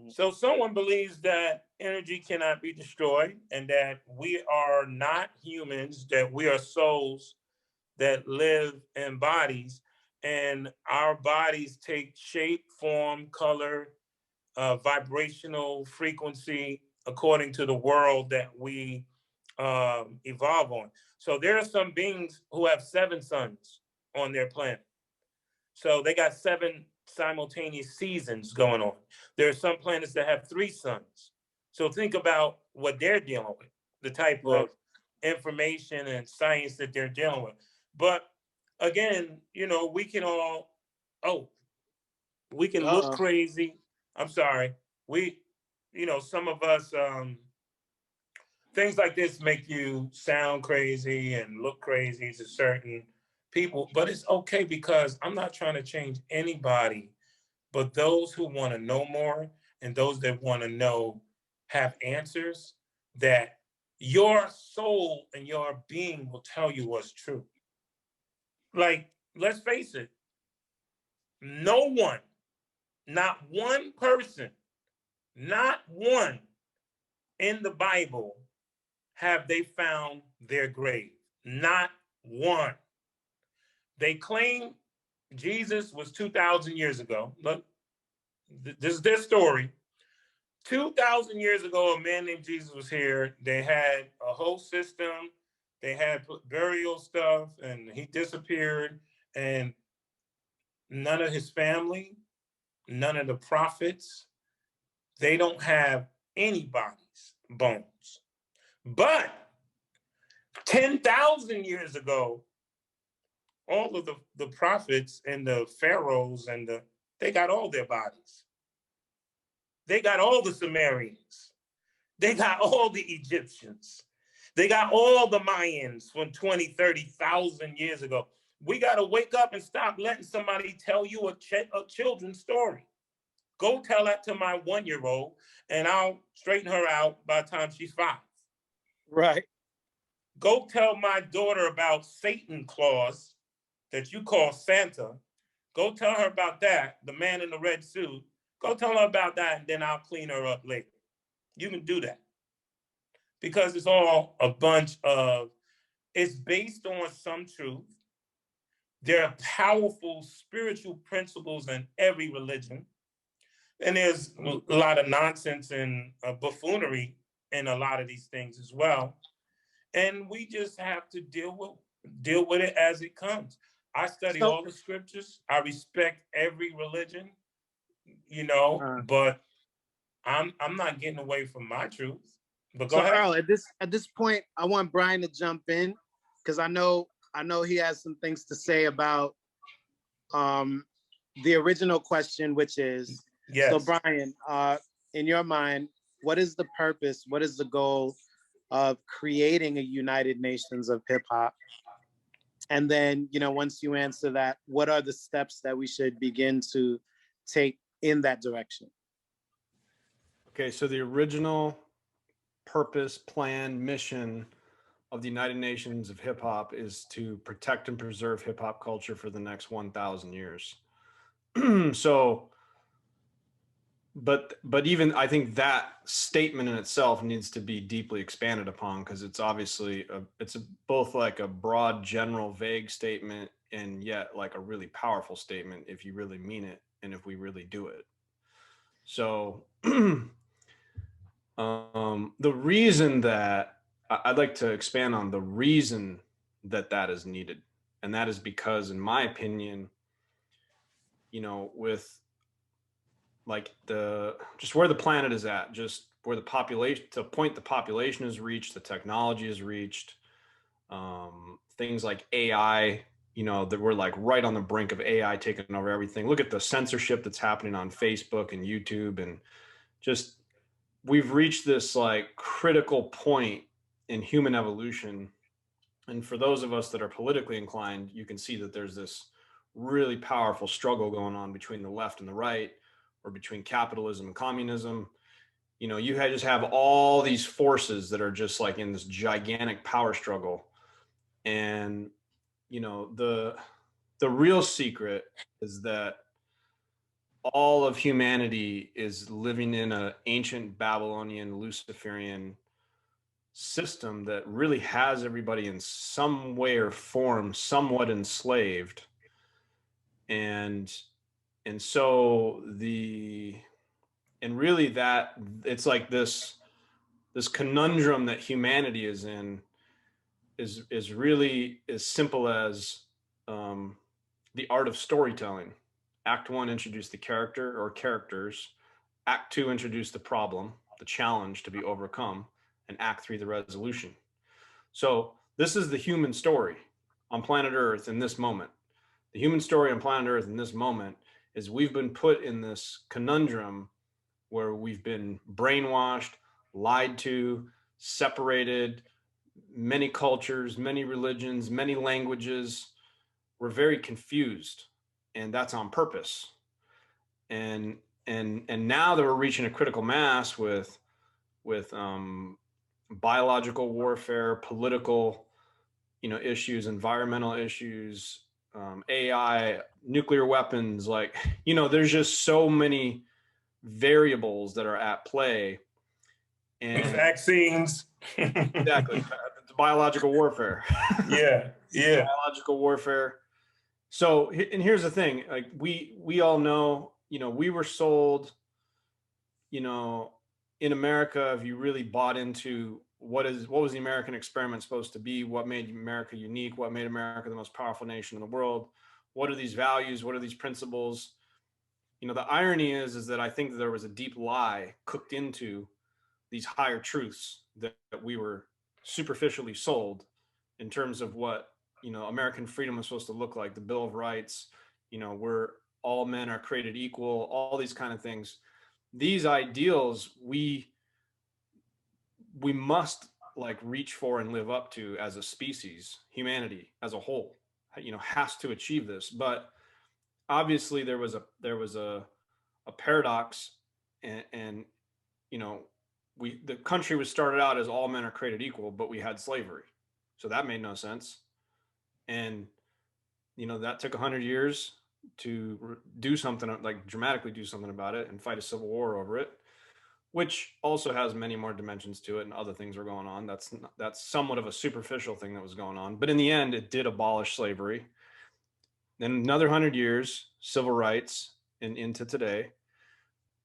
So someone believes that energy cannot be destroyed, and that we are not humans, that we are souls that live in bodies, and our bodies take shape, form, color, vibrational frequency according to the world that we evolve on. So there are some beings who have 7 suns on their planet. So they got 7 simultaneous seasons going on. There are some planets that have 3 suns. So think about what they're dealing with, the type of information and science that they're dealing with. But again, we can all, we can look crazy. I'm sorry. We, some of us, things like this make you sound crazy and look crazy to certain people, but it's okay because I'm not trying to change anybody, but those who want to know more and those that want to know have answers that your soul and your being will tell you what's true. Like, let's face it, no one, not one person, not one in the Bible have they found their grave. Not one. They claim Jesus was 2,000 years ago. Look, this is their story. 2,000 years ago, a man named Jesus was here. They had a whole system. They had burial stuff, and he disappeared. And none of his family, none of the prophets, they don't have anybody's bones. But 10,000 years ago, all of the prophets and the pharaohs they got all their bodies. They got all the Sumerians. They got all the Egyptians. They got all the Mayans from 20, 30,000 years ago. We got to wake up and stop letting somebody tell you a children's story. Go tell that to my 1-year-old and I'll straighten her out by the time she's 5. Right. Go tell my daughter about Satan Claus that you call Santa. Go tell her about that, the man in the red suit. Go tell her about that, and then I'll clean her up later. You can do that. Because it's all a bunch of, it's based on some truth. There are powerful spiritual principles in every religion. And there's a lot of nonsense and buffoonery in a lot of these things as well. And we just have to deal with it as it comes. I study So, all the scriptures. I respect every religion, uh, but I'm not getting away from my truth. But go so ahead. Earl, at this point, I want Brian to jump in because I know he has some things to say about the original question, which is, Yes. so Brian, in your mind, what is the purpose? What is the goal of creating a United Nations of hip hop? And then, once you answer that, what are the steps that we should begin to take in that direction? Okay, so the original purpose, plan, mission of the United Nations of hip hop is to protect and preserve hip hop culture for the next 1,000 years. So, but even I think that statement in itself needs to be deeply expanded upon because it's obviously both like a broad, general, vague statement and yet like a really powerful statement if you really mean it and if we really do it. So, the reason that I'd like to expand on the reason that is needed, and that is because, in my opinion, with like just where the planet is at, just where the population, to a point the population has reached, the technology has reached, things like AI, that we're like right on the brink of AI taking over everything. Look at the censorship that's happening on Facebook and YouTube, and just we've reached this like critical point in human evolution. And for those of us that are politically inclined, you can see that there's this really powerful struggle going on between the left and the right, or between capitalism and communism. You just have all these forces that are just like in this gigantic power struggle. And, the real secret is that all of humanity is living in an ancient Babylonian, Luciferian system that really has everybody in some way or form somewhat enslaved. And so really that it's like this conundrum that humanity is in is really as simple as the art of storytelling. Act 1 introduce the character or characters. Act 2 introduce the problem, the challenge to be overcome, and Act 3 the resolution. So this is the human story on planet Earth in this moment. The human story on planet Earth in this moment is we've been put in this conundrum where we've been brainwashed, lied to, separated, many cultures, many religions, many languages. We're very confused, and that's on purpose. And and now that we're reaching a critical mass with biological warfare, political, issues, environmental issues, AI, nuclear weapons, like, there's just so many variables that are at play. And Vaccines. exactly, biological warfare. Yeah, yeah. Biological warfare. So, and here's the thing, like we all know, we were sold, you know, in America, if you really bought into what was the American experiment supposed to be, what made America unique, what made America the most powerful nation in the world, what are these values, what are these principles? The irony is that I think that there was a deep lie cooked into these higher truths that we were superficially sold in terms of what, American freedom was supposed to look like, the Bill of Rights, where all men are created equal, all these kind of things. These ideals we must like reach for and live up to as a species. Humanity as a whole, has to achieve this. But obviously there was a paradox, and the country was started out as all men are created equal, but we had slavery, so that made no sense. And that took 100 years to do something, like dramatically do something about it, and fight a civil war over it, which also has many more dimensions to it, and other things were going on. That's somewhat of a superficial thing that was going on, but in the end it did abolish slavery. Then another 100 years, civil rights, and into today.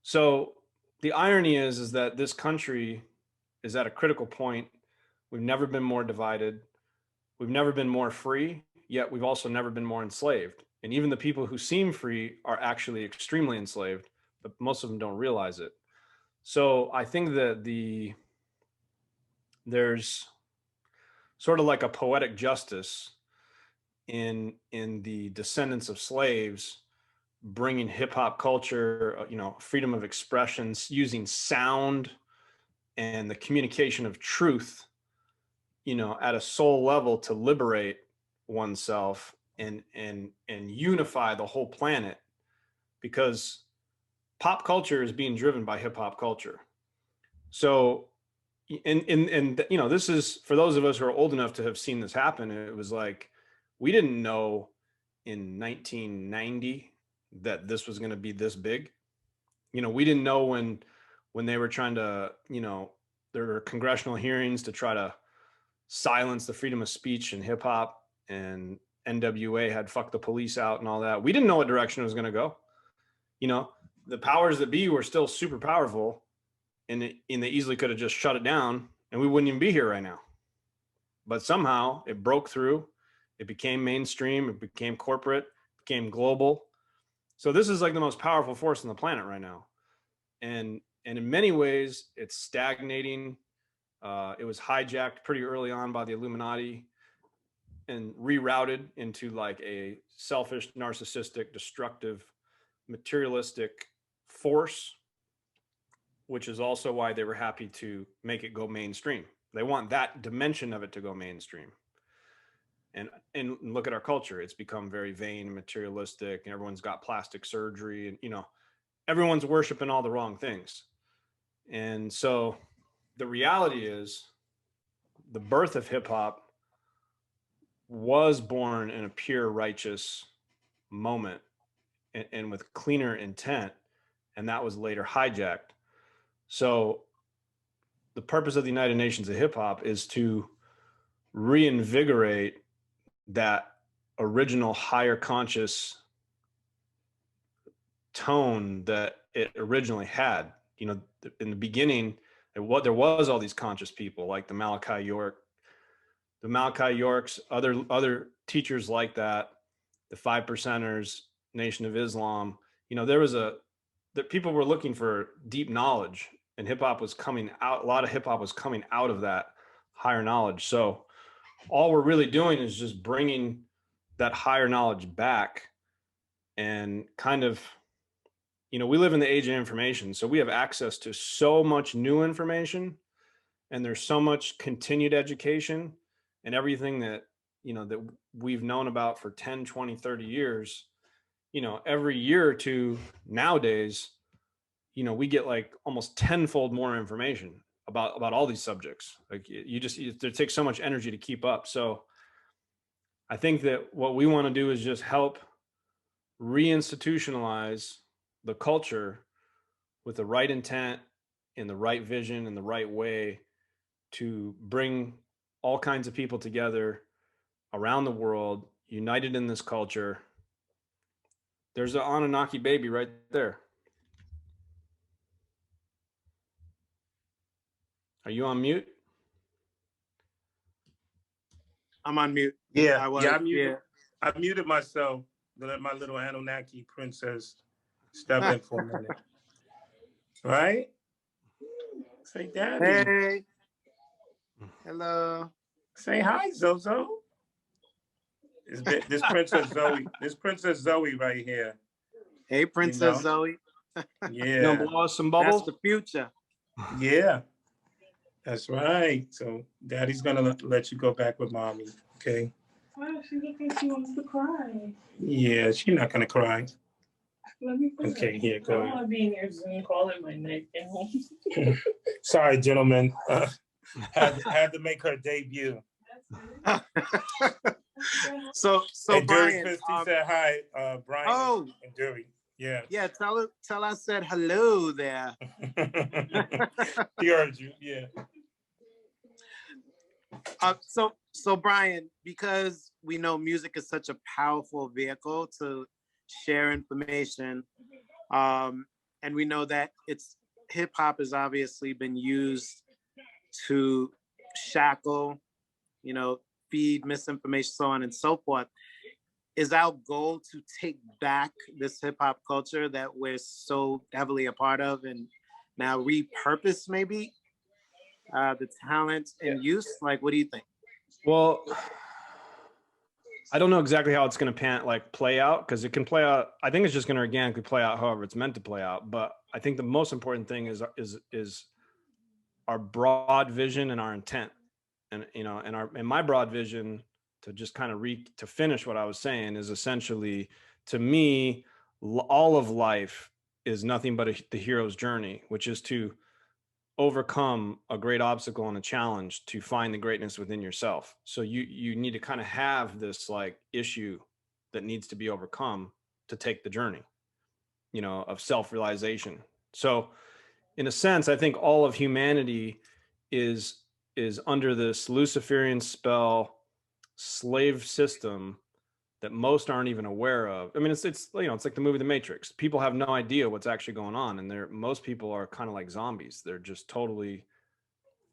So the irony is that this country is at a critical point. We've never been more divided. We've never been more free, yet we've also never been more enslaved. And even the people who seem free are actually extremely enslaved, but most of them don't realize it. So I think that there's sort of like a poetic justice in the descendants of slaves bringing hip hop culture, freedom of expression, using sound and the communication of truth, at a soul level to liberate oneself and unify the whole planet, because pop culture is being driven by hip hop culture. So, and this is for those of us who are old enough to have seen this happen. It was like we didn't know in 1990 that this was going to be this big. We didn't know when they were trying to, there were congressional hearings to try to silence the freedom of speech in hip hop, and NWA had "fuck the police" out and all that. We didn't know what direction it was going to go. The powers that be were still super powerful, and they easily could have just shut it down, and we wouldn't even be here right now. But somehow it broke through. It became mainstream. It became corporate. Became global. So this is like the most powerful force on the planet right now, and in many ways it's stagnating. It was hijacked pretty early on by the Illuminati and rerouted into like a selfish, narcissistic, destructive, materialistic force, which is also why they were happy to make it go mainstream. They want that dimension of it to go mainstream. And look at our culture. It's become very vain and materialistic, and everyone's got plastic surgery, and everyone's worshiping all the wrong things. And so the reality is the birth of hip hop was born in a pure righteous moment, and with cleaner intent, and that was later hijacked. So the purpose of the United Nations of hip hop is to reinvigorate that original higher conscious tone that it originally had. In the beginning, there was all these conscious people like the Malachai Yorks, other teachers like that, the 5%ers, Nation of Islam. That people were looking for deep knowledge, and hip hop was coming out. A lot of hip hop was coming out of that higher knowledge. So all we're really doing is just bringing that higher knowledge back, and kind of, we live in the age of information, so we have access to so much new information, and there's so much continued education and everything that, that we've known about for 10, 20, 30 years, every year or two nowadays, we get like almost tenfold more information about all these subjects. Like it takes so much energy to keep up. So I think that what we want to do is just help reinstitutionalize the culture with the right intent and the right vision and the right way to bring all kinds of people together around the world, united in this culture. There's an Anunnaki baby right there. Are you on mute? I'm on mute. Yeah, I was. yeah, I muted myself to let my little Anunnaki princess step in for a minute. Right? Say, Daddy. Hey. Hello. Say hi, Zozo. This Princess Zoe. This Princess Zoe right here. Hey, Princess Zoe. Yeah. Blow us some bubbles? That's the future. Yeah. That's right. So Daddy's gonna let you go back with Mommy. Okay. Why does she look like she wants to cry? Yeah, she's not gonna cry. Let me cry. Okay, here, go I ahead. want to be in your Zoom call at my neck at home. Sorry, gentlemen. Had to make her debut. So And Brian. Christie said hi, Brian. Oh. And Dury. Yeah. Yeah, tell I said hello there. He heard you. Yeah. So Brian, because we know music is such a powerful vehicle to share information, and we know that hip hop has obviously been used to shackle, feed misinformation, so on and so forth. Is our goal to take back this hip hop culture that we're so heavily a part of and now repurpose maybe the talent and use? Like, what do you think? Well, I don't know exactly how it's going to play out, because it can play out. I think it's just going to organically play out however it's meant to play out. But I think the most important thing is our broad vision and our intent, and and my broad vision, to just kind of to finish what I was saying, is essentially, to me, all of life is nothing but the hero's journey, which is to overcome a great obstacle and a challenge to find the greatness within yourself. So you need to kind of have this like issue that needs to be overcome to take the journey, of self-realization. So in a sense, I think all of humanity is under this Luciferian spell slave system that most aren't even aware of. I mean, it's like the movie The Matrix. People have no idea what's actually going on, and most people are kind of like zombies. They're just totally.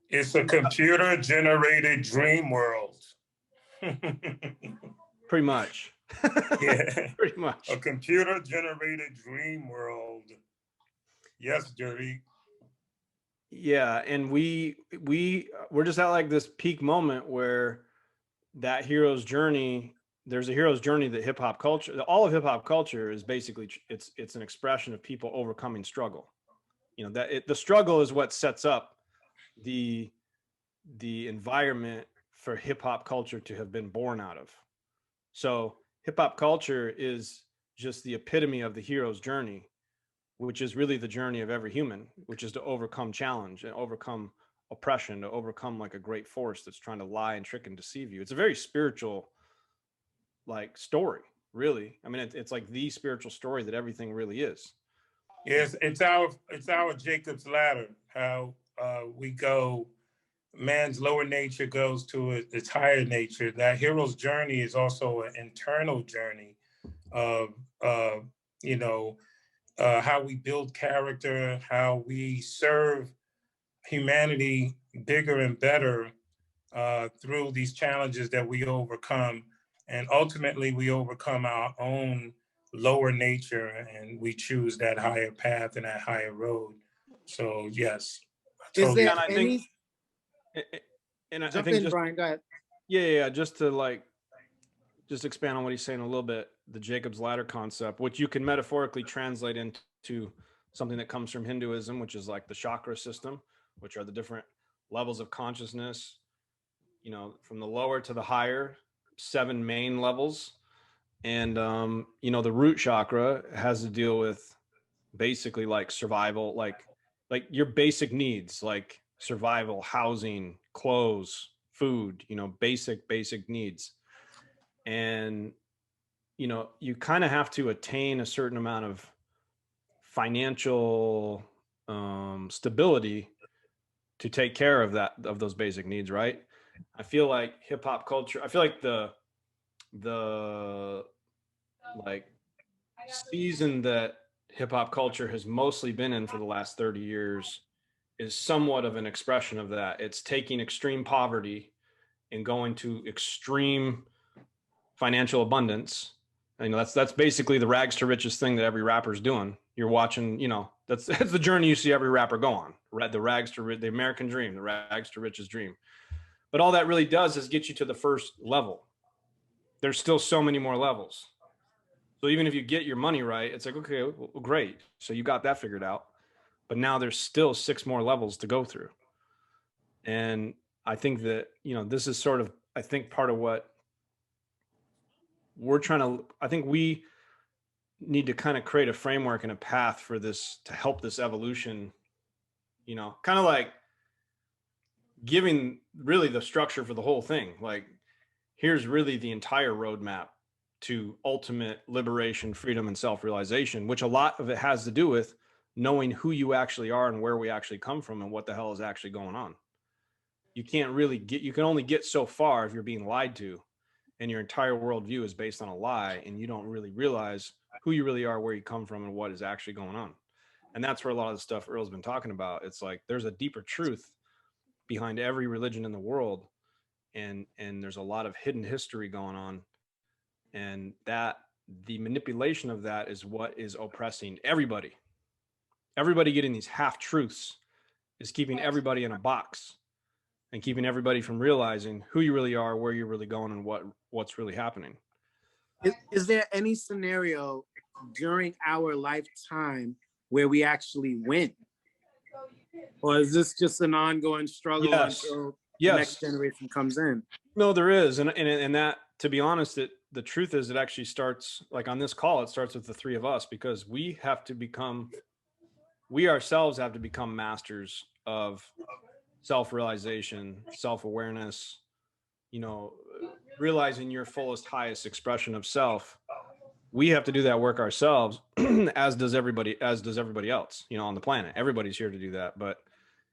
It's a computer-generated dream world. Pretty much. Yeah. Pretty much. A computer-generated dream world. Yes, Jerry. Yeah, and we're just at like this peak moment where that hero's journey. There's a hero's journey that hip hop culture, all of hip hop culture, is basically it's an expression of people overcoming struggle. The struggle is what sets up the environment for hip hop culture to have been born out of. So hip hop culture is just the epitome of the hero's journey, which is really the journey of every human, which is to overcome challenge and overcome oppression, to overcome like a great force that's trying to lie and trick and deceive you. It's a very spiritual like story, really. I mean, it's like the spiritual story that everything really is. Yes, it's our Jacob's ladder. How we go, man's lower nature goes to its higher nature. That hero's journey is also an internal journey of how we build character, how we serve humanity bigger and better through these challenges that we overcome. And ultimately, we overcome our own lower nature and we choose that higher path and that higher road. So, yes. Is there I any? And I Jump think in, just, Brian, go ahead. Yeah. Just to just expand on what he's saying a little bit, the Jacob's ladder concept, which you can metaphorically translate into something that comes from Hinduism, which is like the chakra system, which are the different levels of consciousness, you know, from the lower to the higher, 7 main levels. And, you know, the root chakra has to deal with basically like survival, like your basic needs, like survival, housing, clothes, food, you know, basic needs. And, you know, you kind of have to attain a certain amount of financial stability to take care of those basic needs, right? I feel like hip hop culture, I feel like the like season that hip hop culture has mostly been in for the last 30 years is somewhat of an expression of that. It's taking extreme poverty and going to extreme financial abundance. You know, that's basically the rags to riches thing that every rapper's doing. You're watching, you know, that's the journey you see every rapper go on. The rags to the American dream, the rags to riches dream. But all that really does is get you to the first level. There's still so many more levels. So even if you get your money right, it's like, okay, well, great. So you got that figured out. But now there's still 6 more levels to go through. And I think that, you know, this is sort of, I think, part of what we're trying to, I think we need to kind of create a framework and a path for this to help this evolution, you know, kind of like giving really the structure for the whole thing. Like, here's really the entire roadmap to ultimate liberation, freedom, and self-realization, which a lot of it has to do with knowing who you actually are and where we actually come from and what the hell is actually going on. You can't really get, you can only get so far if you're being lied to and your entire worldview is based on a lie and you don't really realize who you really are, where you come from, and what is actually going on. And that's where a lot of the stuff Earl's been talking about. It's like there's a deeper truth behind every religion in the world, and there's a lot of hidden history going on, and that the manipulation of that is what is oppressing everybody. Everybody getting these half truths is keeping everybody in a box and keeping everybody from realizing who you really are, where you're really going, and what's really happening. Is there any scenario during our lifetime where we actually win? Or is this just an ongoing struggle until the next generation comes in? No, there is. And that, to be honest, the truth is it actually starts, like on this call, it starts with the 3 of us, because we ourselves have to become masters of self-realization, self-awareness, you know, realizing your fullest, highest expression of self. We have to do that work ourselves, as does everybody else, you know, on the planet. Everybody's here to do that. But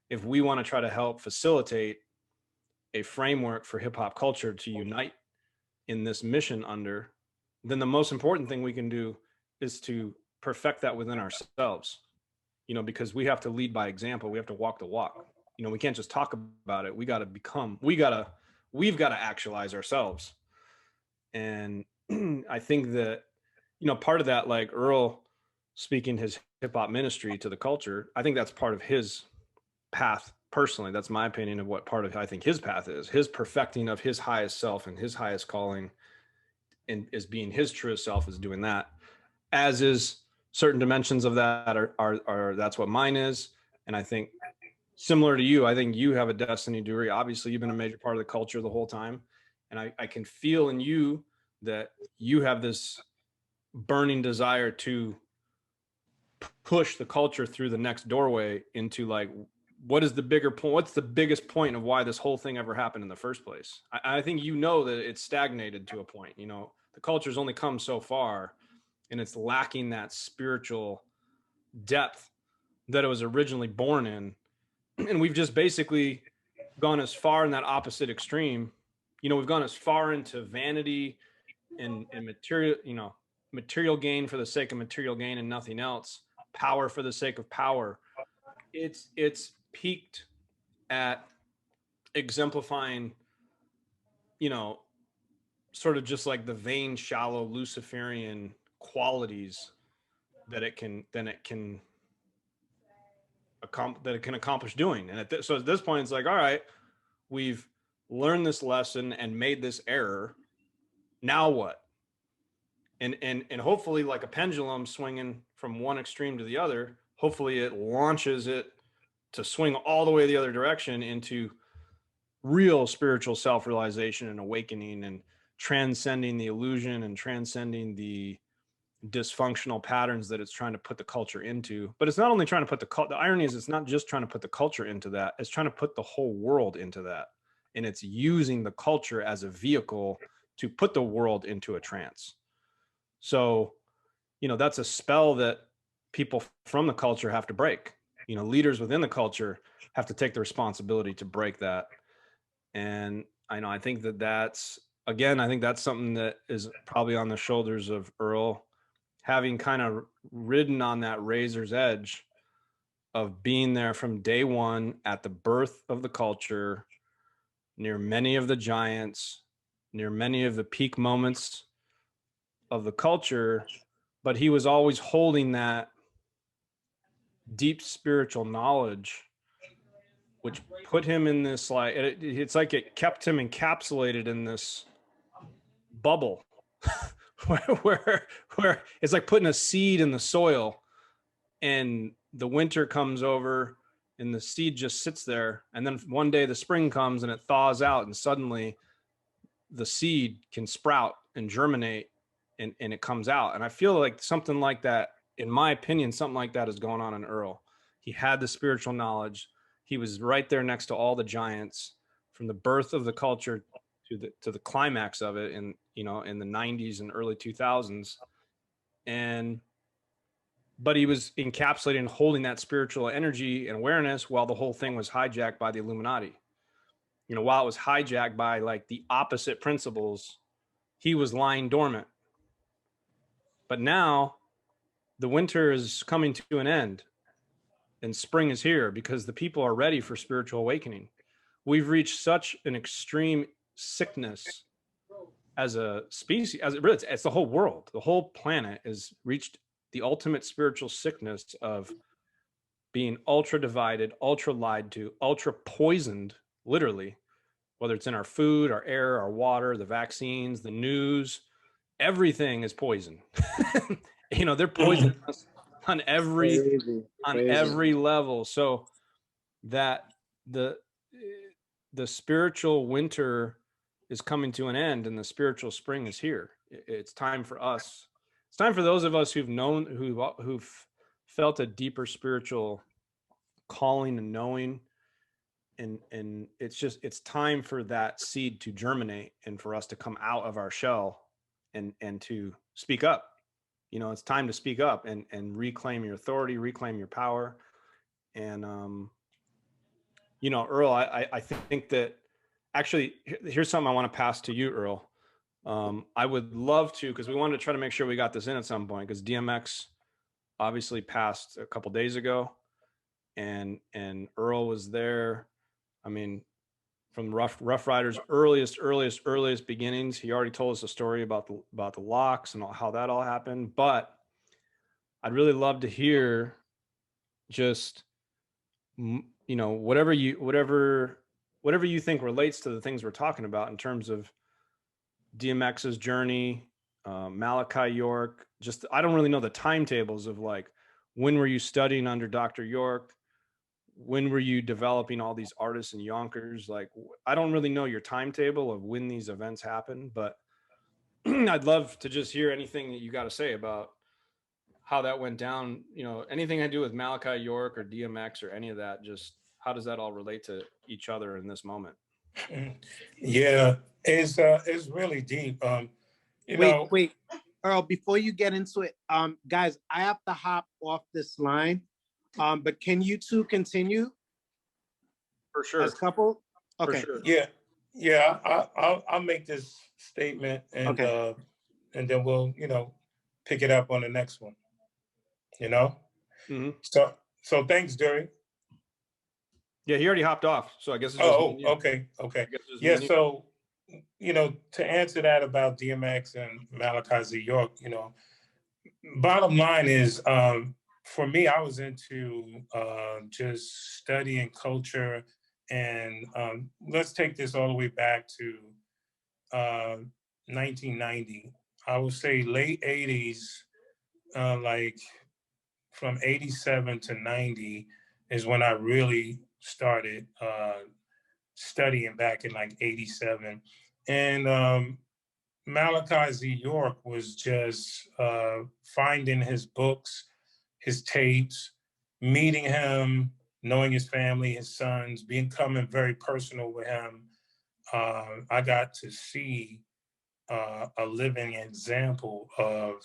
if we want to try to help facilitate a framework for hip hop culture to unite in this mission under, then the most important thing we can do is to perfect that within ourselves, you know, because we have to lead by example. We have to walk the walk. You know, we can't just talk about it. We've got to actualize ourselves. And I think that, you know, part of that, like Earl speaking his hip hop ministry to the culture, I think that's part of his path. Personally, that's my opinion of what part of, I think, his path is. His perfecting of his highest self and his highest calling, and is being his truest self, is doing that. As is certain dimensions of that are that's what mine is. And I think similar to you, I think you have a destiny, Dury. Obviously, you've been a major part of the culture the whole time. And I can feel in you that you have this burning desire to push the culture through the next doorway into, like, what is the bigger point? What's the biggest point of why this whole thing ever happened in the first place? I think, you know, that it's stagnated to a point. You know, the culture's only come so far, and it's lacking that spiritual depth that it was originally born in. And we've just basically gone as far in that opposite extreme. You know, we've gone as far into vanity and material, you know, material gain for the sake of material gain and nothing else, power for the sake of power. It's peaked at exemplifying, you know, sort of just like the vain, shallow, Luciferian qualities that it can accomplish doing. And so at this point, it's like, all right, we've learned this lesson and made this error. Now what? And hopefully, like a pendulum swinging from one extreme to the other, hopefully it launches it to swing all the way the other direction into real spiritual self-realization and awakening and transcending the illusion and transcending the dysfunctional patterns that it's trying to put the culture into. But it's not only trying to put the irony is it's not just trying to put the culture into that, it's trying to put the whole world into that. And it's using the culture as a vehicle to put the world into a trance. So, that's a spell that people from the culture have to break. Leaders within the culture have to take the responsibility to break that. And I think that's something that is probably on the shoulders of Earl, having kind of ridden on that razor's edge of being there from day one at the birth of the culture, near many of the giants, near many of the peak moments of the culture, but he was always holding that deep spiritual knowledge, which put him in this, like, it's like it kept him encapsulated in this bubble where it's like putting a seed in the soil, and the winter comes over and the seed just sits there, and then one day the spring comes and it thaws out, and suddenly the seed can sprout and germinate, and it comes out. And I feel like something like that, in my opinion, something like that is going on in Earl. He had the spiritual knowledge. He was right there next to all the giants, from the birth of the culture to the climax of it in the 90s and early 2000s. But he was encapsulating and holding that spiritual energy and awareness while the whole thing was hijacked by the Illuminati. While it was hijacked by like the opposite principles, he was lying dormant. But now the winter is coming to an end and spring is here because the people are ready for spiritual awakening. We've reached such an extreme sickness as a species, it's the whole world. The whole planet has reached the ultimate spiritual sickness of being ultra divided, ultra lied to, ultra poisoned, literally, whether it's in our food, our air, our water, the vaccines, the news, everything is poison. They're poisoning us on every level. So that the spiritual winter is coming to an end and the spiritual spring is here. It's time for us. It's time for those of us who've felt a deeper spiritual calling and knowing. And it's time for that seed to germinate and for us to come out of our shell and to speak up. It's time to speak up and reclaim your authority, reclaim your power. And, Earl, I think that actually, here's something I want to pass to you, Earl. I would love to, because we wanted to try to make sure we got this in at some point, because DMX obviously passed a couple days ago, and Earl was there. I mean, from Rough Riders' earliest beginnings. He already told us a story about the locks and how that all happened. But I'd really love to hear just whatever you think relates to the things we're talking about in terms of DMX's journey, Malachai York. Just I don't really know the timetables of like when were you studying under Dr. York. When were you developing all these artists in Yonkers? Like, I don't really know your timetable of when these events happen, but I'd love to just hear anything that you got to say about how that went down. Anything I do with Malachai York or DMX or any of that, just how does that all relate to each other in this moment? Yeah, it's really deep. Wait, Earl, before you get into it, guys, I have to hop off this line. But can you two continue For sure. as couple? Okay. For sure. Yeah. I'll make this statement and and then we'll pick it up on the next one. Mm-hmm. So thanks, Dury. Yeah, he already hopped off, so I guess it's just okay. Yeah, so to answer that about DMX and Malachai York, bottom line is, for me, I was into just studying culture, and let's take this all the way back to 1990. I would say late 80s, like from 87 to 90 is when I really started studying back in like 87. And Malachi York was just finding his books, his tapes, meeting him, knowing his family, his sons, becoming very personal with him. I got to see a living example of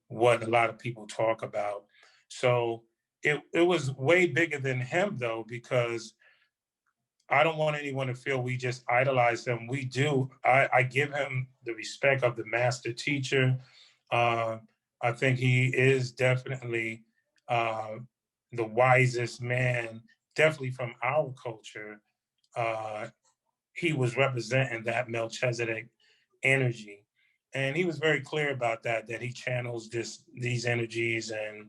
what a lot of people talk about. So it was way bigger than him though, because I don't want anyone to feel we just idolize him. We do. I give him the respect of the master teacher. Uh, I think he is definitely uh, the wisest man, definitely from our culture. Uh, he was representing that Melchizedek energy. And he was very clear about that he channels these energies. And,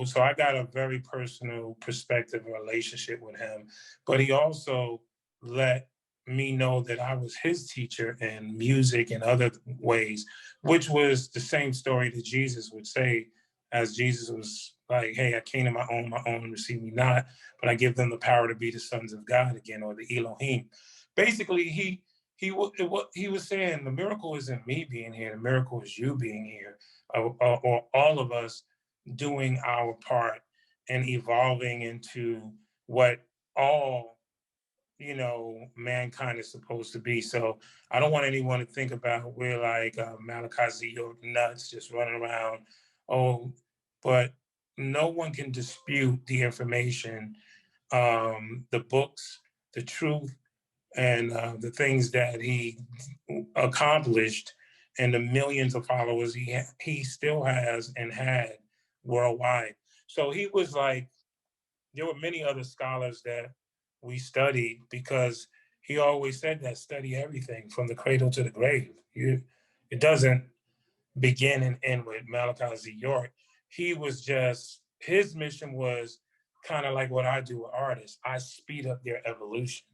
so I got a very personal perspective and relationship with him. But he also let me know that I was his teacher in music and other ways, which was the same story that Jesus would say, as Jesus was like, hey, I came to my own receive me not, but I give them the power to be the sons of God again, or the Elohim. Basically, he was saying the miracle isn't me being here, the miracle is you being here, or all of us doing our part and evolving into what all mankind is supposed to be. So I don't want anyone to think about we're like Malachi York nuts just running around. Oh, but no one can dispute the information, the books, the truth, and the things that he accomplished, and the millions of followers he still has and had worldwide. So he was like, there were many other scholars that we studied, because he always said that study everything from the cradle to the grave. It doesn't begin and end with Malachi York. His mission was kind of like what I do with artists. I speed up their evolution.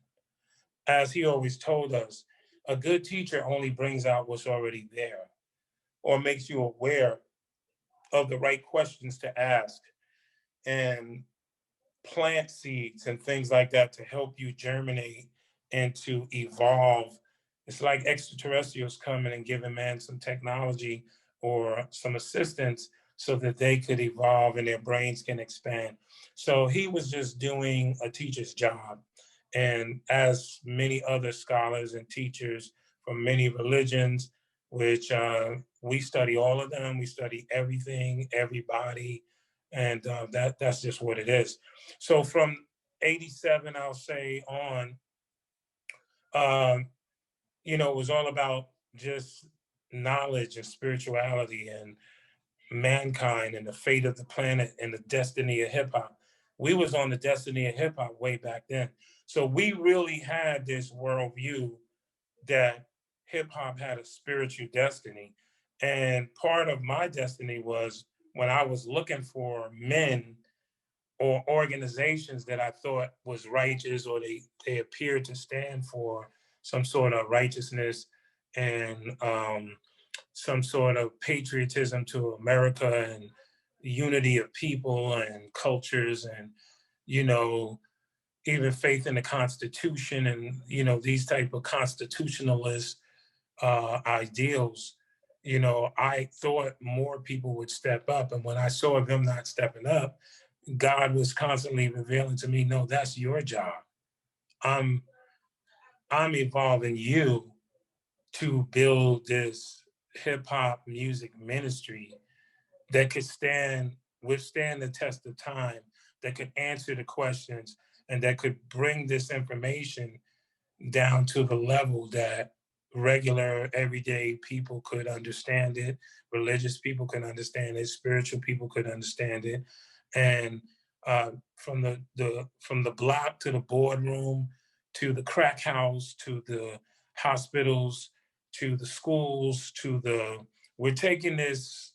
As he always told us, a good teacher only brings out what's already there, or makes you aware of the right questions to ask, and plant seeds and things like that to help you germinate and to evolve. It's like extraterrestrials coming and giving man some technology or some assistance so that they could evolve and their brains can expand. So he was just doing a teacher's job. And as many other scholars and teachers from many religions, which we study all of them, we study everything, everybody, and that's just what it is. So from 87, I'll say on, um, it was all about just knowledge and spirituality and mankind and the fate of the planet and the destiny of hip hop. We was on the destiny of hip hop way back then. So we really had this worldview that hip hop had a spiritual destiny. And part of my destiny was when I was looking for men or organizations that I thought was righteous, or they appeared to stand for some sort of righteousness and some sort of patriotism to America and unity of people and cultures, and you know even faith in the Constitution, and these type of constitutionalist ideals. I thought more people would step up, and when I saw them not stepping up, God was constantly revealing to me, no, that's your job. I'm I'm evolving you to build this hip hop music ministry that could withstand the test of time, that could answer the questions, and that could bring this information down to the level that regular everyday people could understand it, religious people could understand it, spiritual people could understand it. And from the block to the boardroom, to the crack house, to the hospitals, to the schools, we're taking this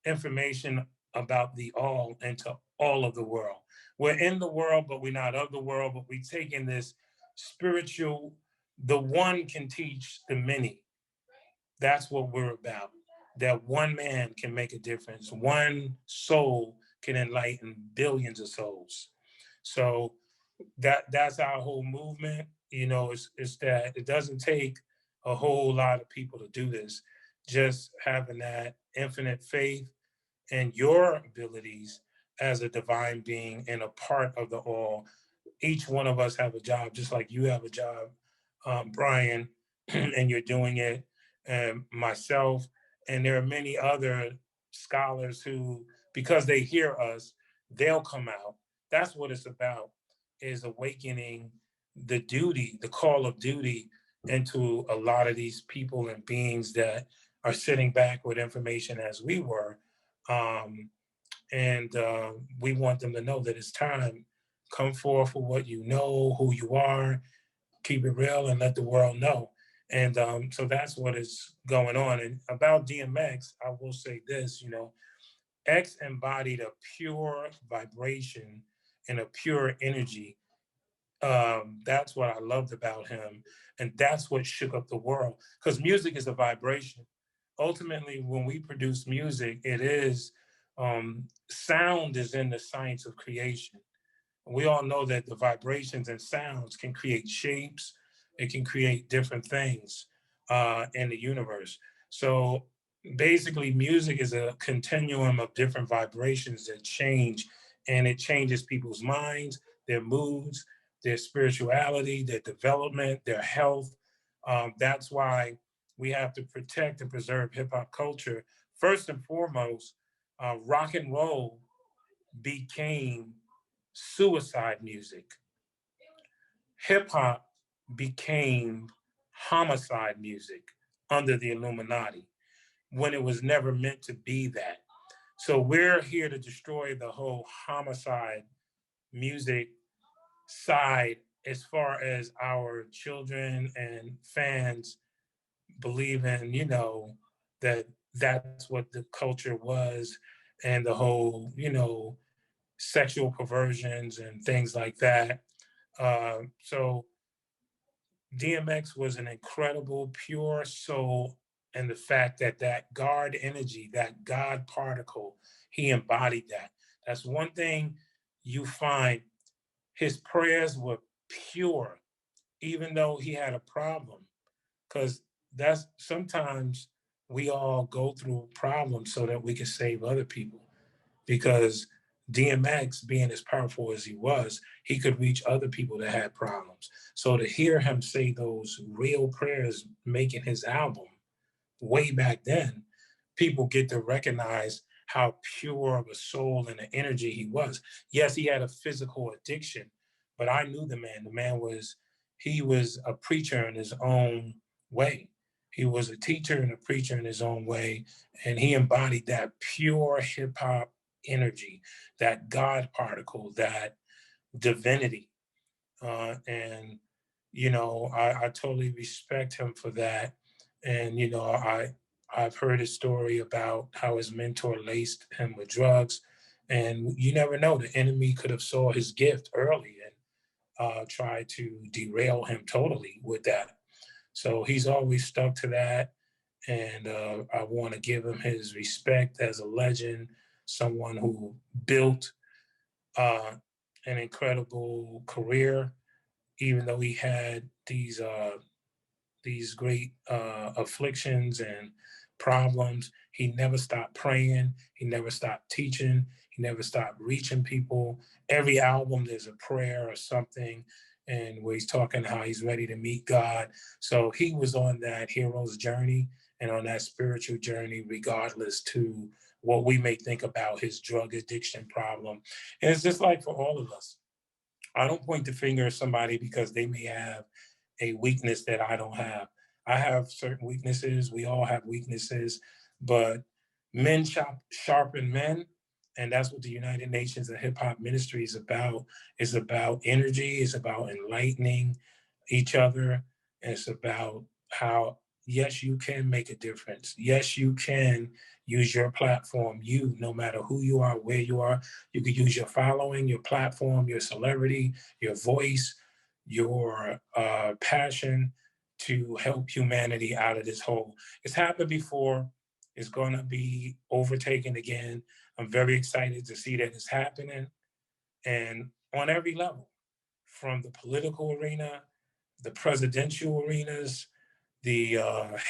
information about the all into all of the world. We're in the world, but we're not of the world, but we're taking this spiritual, the one can teach the many. That's what we're about. That one man can make a difference. One soul can enlighten billions of souls. So that's our whole movement. You know, it's that it doesn't take a whole lot of people to do this. Just having that infinite faith in your abilities as a divine being and a part of the all. Each one of us have a job, just like you have a job, Brian, and you're doing it, and myself, and there are many other scholars who, because they hear us, they'll come out. That's what it's about, is awakening the duty, the call of duty into a lot of these people and beings that are sitting back with information as we were. Um, and we want them to know that it's time. Come forth for what you know, who you are, keep it real, and let the world know. And so that's what is going on. And about DMX, I will say this, you know, X embodied a pure vibration and a pure energy. That's what I loved about him. And that's what shook up the world. Because music is a vibration. Ultimately, when we produce music, it is sound is in the science of creation. We all know that the vibrations and sounds can create shapes, it can create different things in the universe. So basically, music is a continuum of different vibrations that change, and it changes people's minds, their moods, their spirituality, their development, their health. That's why we have to protect and preserve hip hop culture. First and foremost, rock and roll became suicide music. Hip hop became homicide music under the Illuminati when it was never meant to be that. So we're here to destroy the whole homicide music side as far as our children and fans believe in, you know, that that's what the culture was, and the whole, you know, sexual perversions and things like that. So DMX was an incredible, pure soul, and the fact that that God energy, that God particle, he embodied that. That's one thing you find. His prayers were pure, even though he had a problem, because that's sometimes we all go through problems so that we can save other people, because DMX, being as powerful as he was, he could reach other people that had problems. So to hear him say those real prayers making his album way back then, people get to recognize how pure of a soul and an energy he was. Yes, he had a physical addiction, but I knew the man. The man was, he was a preacher in his own way. He was a teacher and a preacher in his own way. And he embodied that pure hip hop energy, that God particle, that divinity. And, you know, I totally respect him for that. And, you know, I've heard his story about how his mentor laced him with drugs. And you never know, the enemy could have saw his gift early and tried to derail him totally with that. So he's always stuck to that. And I want to give him his respect as a legend, someone who built uh, an incredible career, even though he had these great afflictions and problems. He never stopped praying. He never stopped teaching. He never stopped reaching people. Every album, there's a prayer or something, and where he's talking how he's ready to meet God. So he was on that hero's journey and on that spiritual journey, regardless to what we may think about his drug addiction problem. And it's just like for all of us. I don't point the finger at somebody because they may have a weakness that I don't have. I have certain weaknesses. We all have weaknesses, but men sharpen men. And that's what the United Nations and Hip Hop Ministry is about. It's about energy. It's about enlightening each other. And it's about how, yes, you can make a difference. Yes, you can use your platform. You, no matter who you are, where you are, you could use your following, your platform, your celebrity, your voice, your passion to help humanity out of this hole. It's happened before. It's going to be overtaken again. I'm very excited to see that it's happening, and on every level, from the political arena, the presidential arenas, the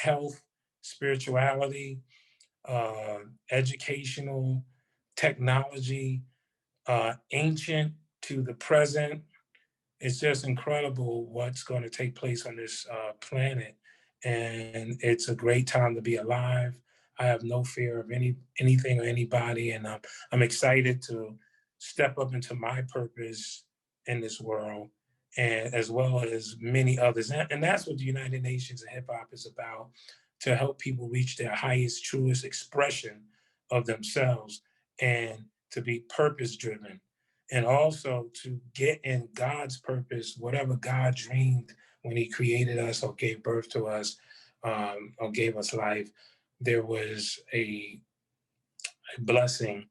health, spirituality, educational, technology, ancient to the present. It's just incredible what's going to take place on this planet, and it's a great time to be alive. I have no fear of anything or anybody, and I'm excited to step up into my purpose in this world, and as well as many others. And that's what the United Nations and hip hop is about, to help people reach their highest, truest expression of themselves, and to be purpose driven, and also to get in God's purpose, whatever God dreamed when He created us or gave birth to us, or gave us life. There was a blessing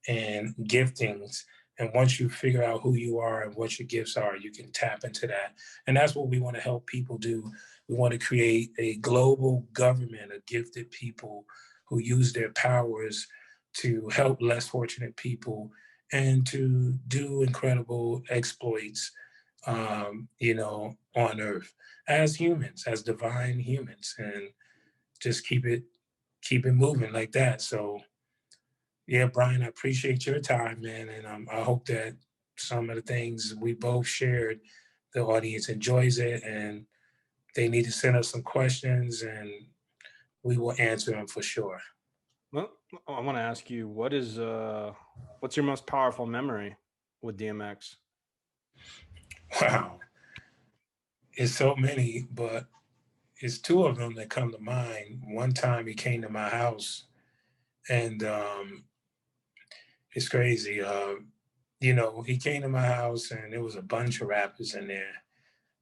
and giftings. And once you figure out who you are and what your gifts are, you can tap into that. And that's what we want to help people do. We want to create a global government of gifted people who use their powers to help less fortunate people and to do incredible exploits, on earth as humans, as divine humans, and just keep it moving like that. So yeah, Brian, I appreciate your time, man, and I hope that some of the things we both shared, the audience enjoys it, and they need to send us some questions, and we will answer them for sure. Well, I want to ask you, what's your most powerful memory with DMX? Wow, it's so many, but it's two of them that come to mind. One time he came to my house, and it's crazy. He came to my house, and there was a bunch of rappers in there.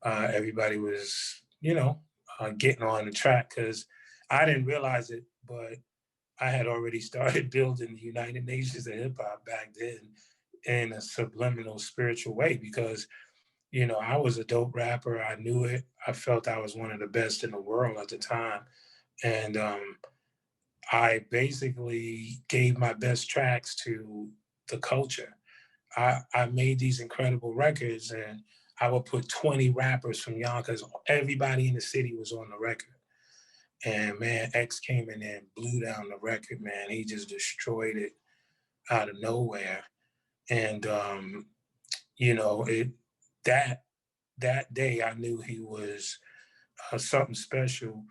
Everybody was, getting on the track because I didn't realize it, but I had already started building the United Nations of hip hop back then in a subliminal spiritual way because, I was a dope rapper. I knew it. I felt I was one of the best in the world at the time. And I basically gave my best tracks to the culture. I made these incredible records, and I would put 20 rappers from Yonkers. Everybody in the city was on the record. And man, X came in there and blew down the record, man. He just destroyed it out of nowhere. And it that that day I knew he was something special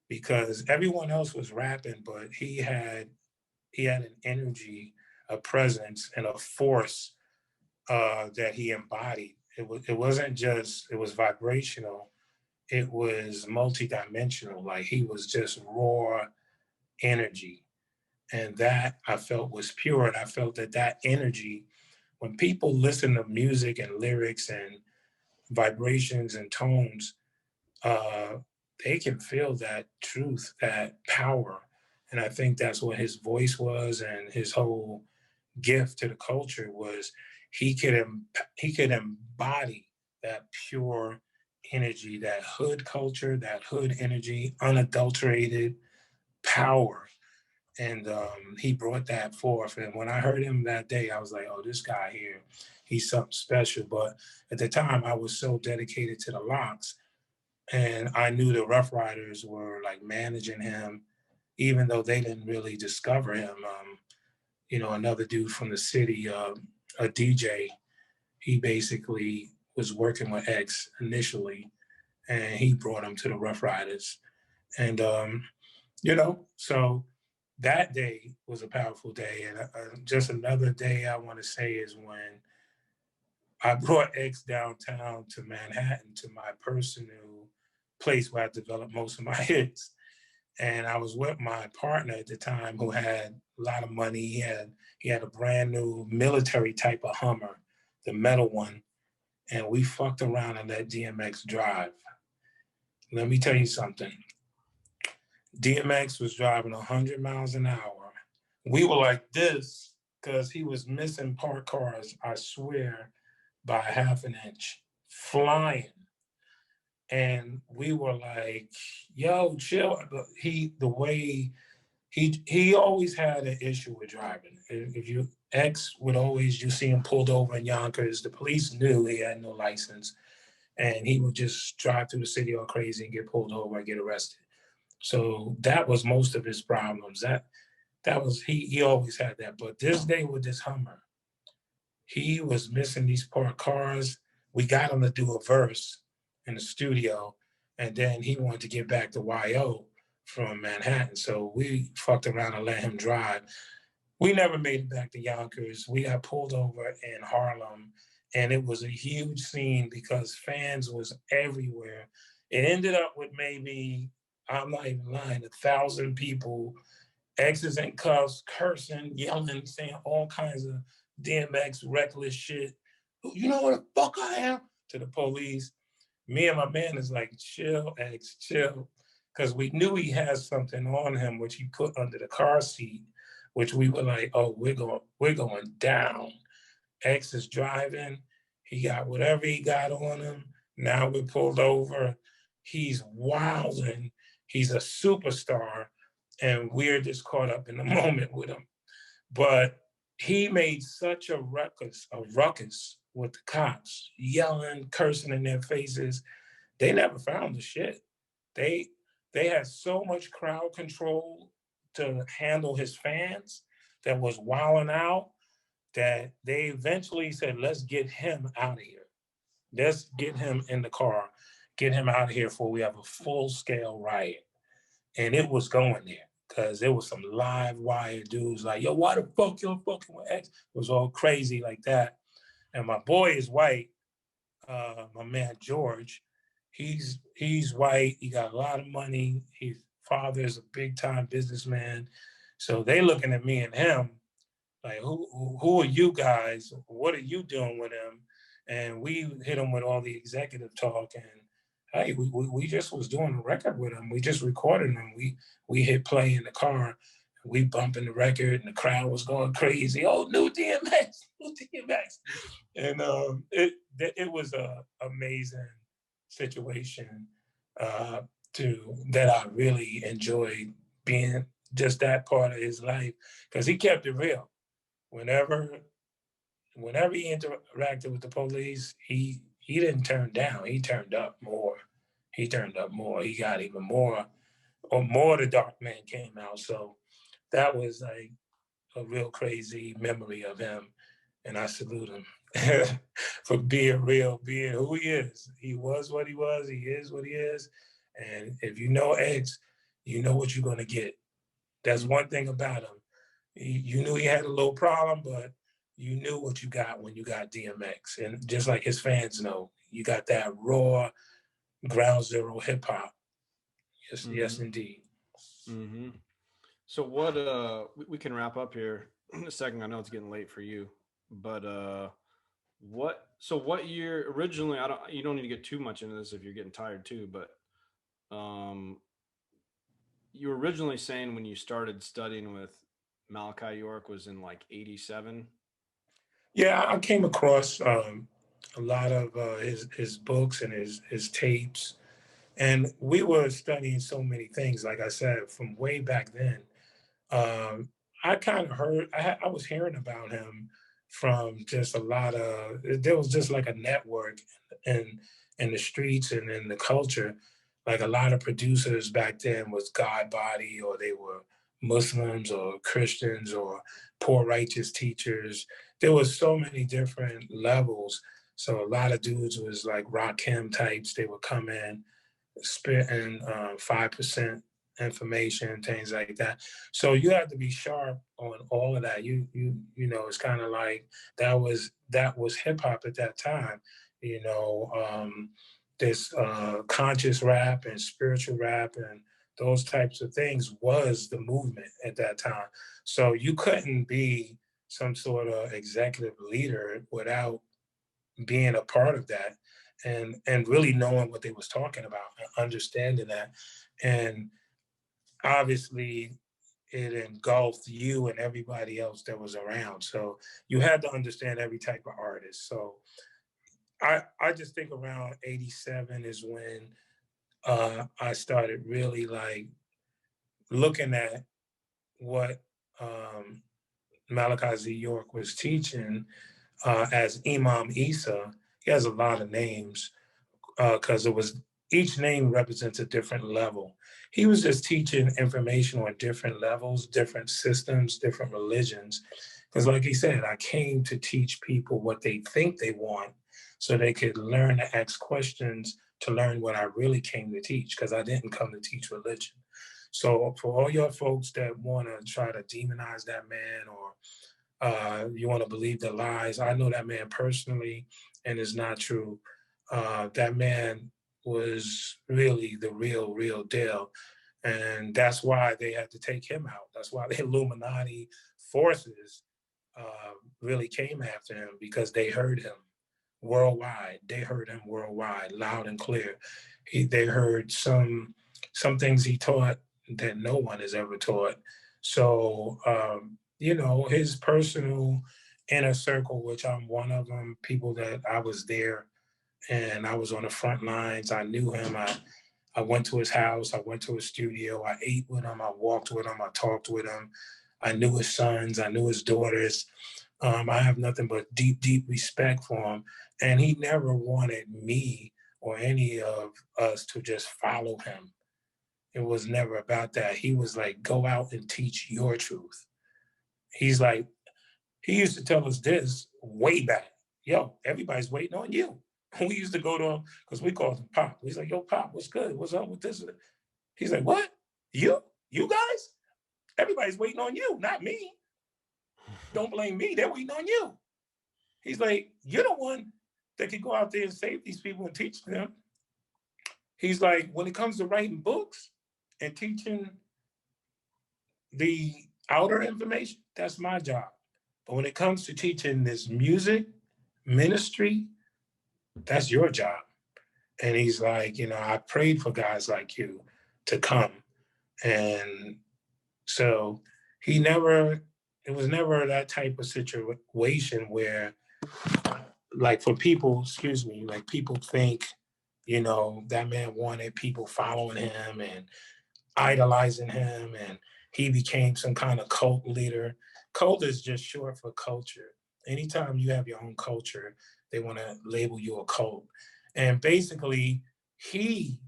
because everyone else was rapping, but he had an energy, a presence, and a force that he embodied. It wasn't just, it was vibrational. It was multidimensional. Like he was just raw energy, and that I felt was pure. And I felt that energy, when people listen to music and lyrics and vibrations and tones, uh, they can feel that truth, that power. And I think that's what his voice was, and his whole gift to the culture was he could embody that pure energy, that hood culture, that hood energy, unadulterated power. And he brought that forth. And when I heard him that day, I was like, oh, this guy here, he's something special. But at the time, I was so dedicated to the locks, and I knew the Rough Riders were like managing him, even though they didn't really discover him. Another dude from the city, a DJ, he basically was working with X initially, and he brought him to the Rough Riders. And, so that day was a powerful day. And just another day I want to say is when I brought X downtown to Manhattan to my personal place where I developed most of my hits. And I was with my partner at the time who had a lot of money. He had a brand new military type of Hummer, the metal one, and we fucked around and let DMX drive. Let me tell you something. DMX was driving 100 miles an hour. We were like this because he was missing parked cars, I swear, by half an inch, flying. And we were like, yo, chill. But the way he always had an issue with driving. If you X would always, you see him pulled over in Yonkers, the police knew he had no license, and he would just drive through the city all crazy and get pulled over and get arrested. So that was most of his problems. That was he always had that. But this day with this Hummer, he was missing these parked cars. We got him to do a verse in the studio, and then he wanted to get back to YO from Manhattan. So we fucked around and let him drive. We never made it back to Yonkers. We got pulled over in Harlem, and it was a huge scene because fans was everywhere. It ended up with maybe, I'm not even lying, 1,000 people, X's and cuffs, cursing, yelling, saying all kinds of DMX reckless shit. You know what the fuck I am? To the police. Me and my man is like, chill, X, chill. Because we knew he has something on him, which he put under the car seat, which we were like, oh, we're going down. X is driving. He got whatever he got on him. Now we're pulled over. He's wilding. He's a superstar. And we're just caught up in the moment with him. But he made such a ruckus with the cops, yelling, cursing in their faces. They never found the shit. They they had so much crowd control to handle his fans that was wilding out that they eventually said, let's get him out of here. Let's get him in the car, get him out of here before we have a full-scale riot. And it was going there because there was some live wire dudes like, yo, why the fuck you're fucking with X? It was all crazy like that. And my boy is white, my man George. He's white. He got a lot of money. His father is a big time businessman. So they looking at me and him like, who are you guys? What are you doing with him? And we hit him with all the executive talk. And hey, we just was doing a record with him. We just recorded him. We hit play in the car. We bumping the record, and the crowd was going crazy. Oh, new DMX, new DMX, and it was a amazing situation to that I really enjoyed being just that part of his life because he kept it real. Whenever whenever he interacted with the police, he didn't turn down. He turned up more. He turned up more. He got even more, or more. The Dark Man came out. So that was like a real crazy memory of him, and I salute him for being real, being who he is. He was what he was. He is what he is. And if you know X, you know what you're gonna get. That's one thing about him. You knew he had a little problem, but you knew what you got when you got DMX. And just like his fans know, you got that raw ground zero hip hop. Yes, yes, indeed. Mm-hmm. So what we can wrap up here in a second. I know it's getting late for you, but what year originally, I don't you don't need to get too much into this if you're getting tired too, but um you were originally saying when you started studying with Malachi York was in like 87. Yeah, I came across a lot of his books and his tapes, and we were studying so many things. Like I said, from way back then, um, I kind of heard I was hearing about him from just a lot of there was just like a network in the streets and in the culture. Like a lot of producers back then was God Body, or they were Muslims or Christians or poor righteous teachers. There was so many different levels. So a lot of dudes was like Rakim types. They would come in spitting 5% information, things like that. So you have to be sharp on all of that. You know, it's kind of like that was hip hop at that time. You know, this conscious rap and spiritual rap and those types of things was the movement at that time. So you couldn't be some sort of executive leader without being a part of that and really knowing what they was talking about and understanding that. And obviously it engulfed you and everybody else that was around. So you had to understand every type of artist. So I just think around 87 is when I started really like looking at what Malachai York was teaching as Imam Isa. He has a lot of names because it was each name represents a different level. He was just teaching information on different levels, different systems, different religions. Because, like he said, I came to teach people what they think they want so they could learn to ask questions to learn what I really came to teach, because I didn't come to teach religion. So, for all your folks that want to try to demonize that man or you want to believe the lies, I know that man personally, and it's not true. That man was really the real deal. And that's why they had to take him out. That's why the Illuminati forces really came after him, because they heard him worldwide. They heard him worldwide, loud and clear. They heard some things he taught that no one has ever taught. So, you know, his personal inner circle, which I'm one of them, people that I was there and I was on the front lines. I knew him. I went to his house. I went to his studio. I ate with him. I walked with him. I talked with him. I knew his sons. I knew his daughters. I have nothing but deep respect for him. And he never wanted me or any of us to just follow him. It was never about that. He was like, go out and teach your truth. He's like, he used to tell us this way back. Yo, everybody's waiting on you. We used to go to him because we called him Pop. He's like, yo, Pop, what's good? What's up with this? He's like, what? You? You guys? Everybody's waiting on you, not me. Don't blame me. They're waiting on you. He's like, you're the one that can go out there and save these people and teach them. He's like, when it comes to writing books and teaching the outer information, that's my job. But when it comes to teaching this music, ministry, that's your job. And he's like, you know, I prayed for guys like you to come. And so it was never that type of situation where, like, for people, excuse me, like people think, you know, that man wanted people following him and idolizing him, and he became some kind of cult leader. Cult is just short for culture. Anytime you have your own culture, they want to label you a cult. And basically, he,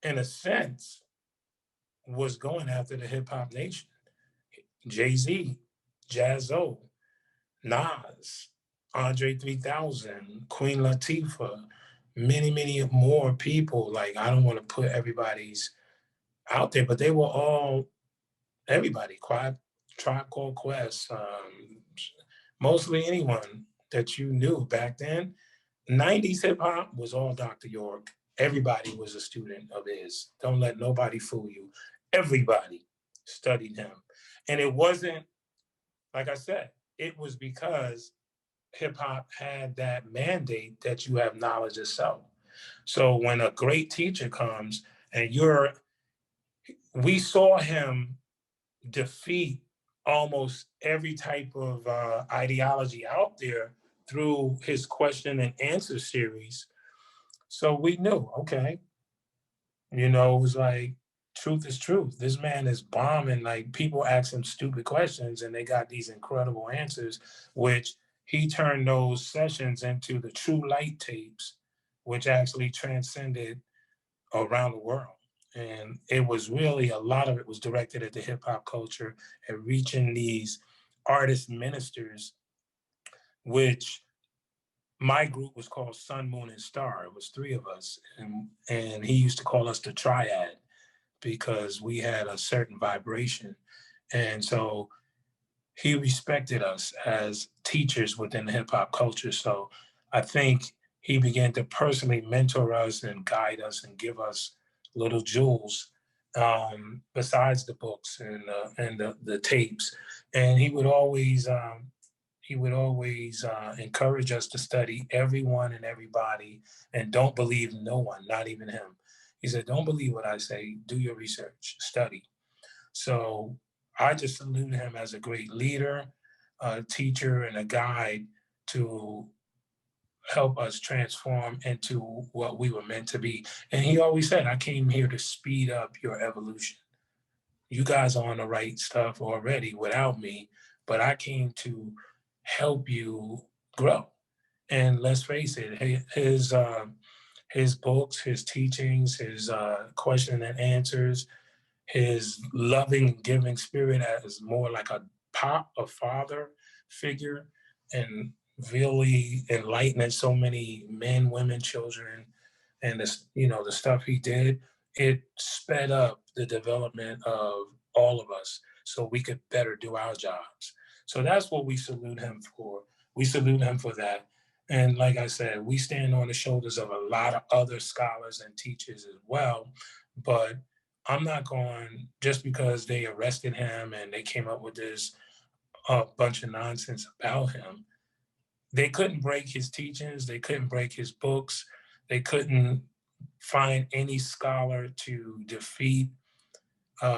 in a sense, was going after the hip hop nation. Jay-Z, Jazzo, Nas, Andre 3000, Queen Latifah, many more people. Like, I don't want to put everybody's out there, but they were all everybody. Tribe Called Quest, mostly anyone that you knew back then. 90s hip hop was all Dr. York. Everybody was a student of his. Don't let nobody fool you. Everybody studied him. And it wasn't, like I said, it was because hip hop had that mandate that you have knowledge of self. So when a great teacher comes and we saw him defeat almost every type of ideology out there through his question and answer series. So we knew, okay, you know, it was like, truth is truth. This man is bombing. Like, people ask him stupid questions and they got these incredible answers, which he turned those sessions into the True Light tapes, which actually transcended around the world. And it was really, a lot of it was directed at the hip hop culture and reaching these artist ministers, which my group was called Sun, Moon, and Star. It was three of us. And he used to call us the triad because we had a certain vibration. And so he respected us as teachers within the hip hop culture. So I think he began to personally mentor us and guide us and give us little jewels besides the books and the tapes. And he would always encourage us to study everyone and everybody and don't believe no one, not even him. He said, don't believe what I say, do your research, study. So I just salute him as a great leader, a teacher, and a guide to help us transform into what we were meant to be. And he always said, I came here to speed up your evolution. You guys are on the right stuff already without me, but I came to help you grow. And let's face it, his books, his teachings, his question and answers, his loving and giving spirit as more like a father figure, and really enlightening so many men, women, children, and this, the stuff he did, it sped up the development of all of us so we could better do our jobs. So that's what we salute him for. We salute him for that. And like I said, we stand on the shoulders of a lot of other scholars and teachers as well. But I'm not going, just because they arrested him and they came up with this bunch of nonsense about him. They couldn't break his teachings. They couldn't break his books. They couldn't find any scholar to defeat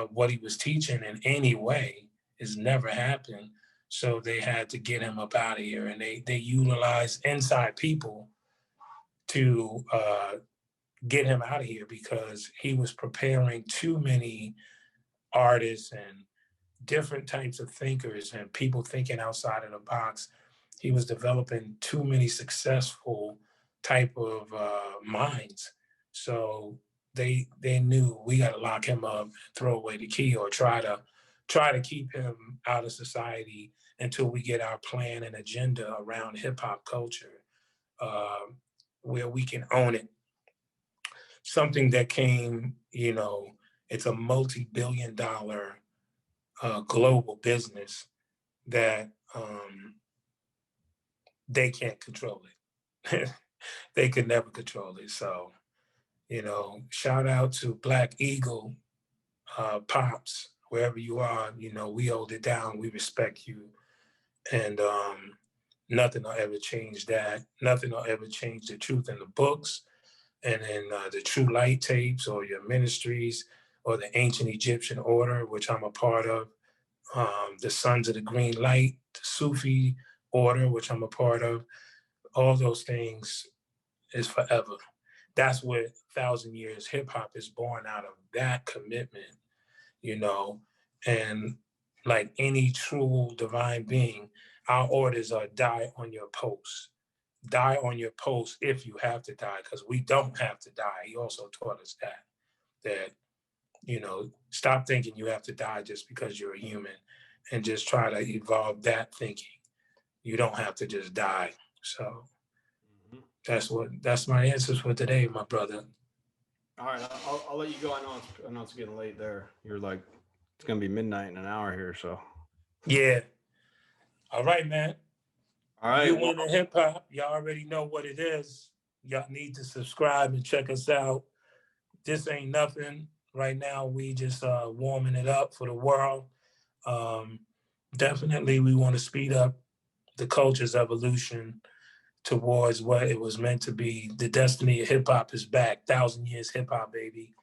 what he was teaching in any way. It's never happened. So they had to get him up out of here, and they utilized inside people to get him out of here because he was preparing too many artists and different types of thinkers and people thinking outside of the box. He was developing too many successful type of minds. So they knew we got to lock him up, throw away the key, or try to keep him out of society until we get our plan and agenda around hip hop culture, where we can own it. Something that came, it's a multi-billion-dollar global business that they can't control it. They could never control it. So, shout out to Black Eagle, Pops, wherever you are. We hold it down. We respect you. And nothing will ever change that. Nothing will ever change the truth in the books and in the True Light tapes, or your ministries, or the Ancient Egyptian Order, which I'm a part of, the Sons of the Green Light, the Sufi Order, which I'm a part of. All those things is forever. That's what 1,000 Years Hip Hop is born out of, that commitment, and like any true divine being, our orders are die on your post. Die on your post if you have to die, because we don't have to die. He also taught us that stop thinking you have to die just because you're a human, and just try to evolve that thinking. You don't have to just die. So that's my answers for today, my brother. All right, I'll let you go. I know it's getting late there. You're like, it's gonna be midnight in an hour here, so. Yeah. All right, man. All right. You want hip hop? Y'all already know what it is. Y'all need to subscribe and check us out. This ain't nothing. Right now, we just warming it up for the world. Definitely, we want to speed up the culture's evolution towards what it was meant to be. The destiny of hip hop is back. 1,000 Years Hip Hop, baby.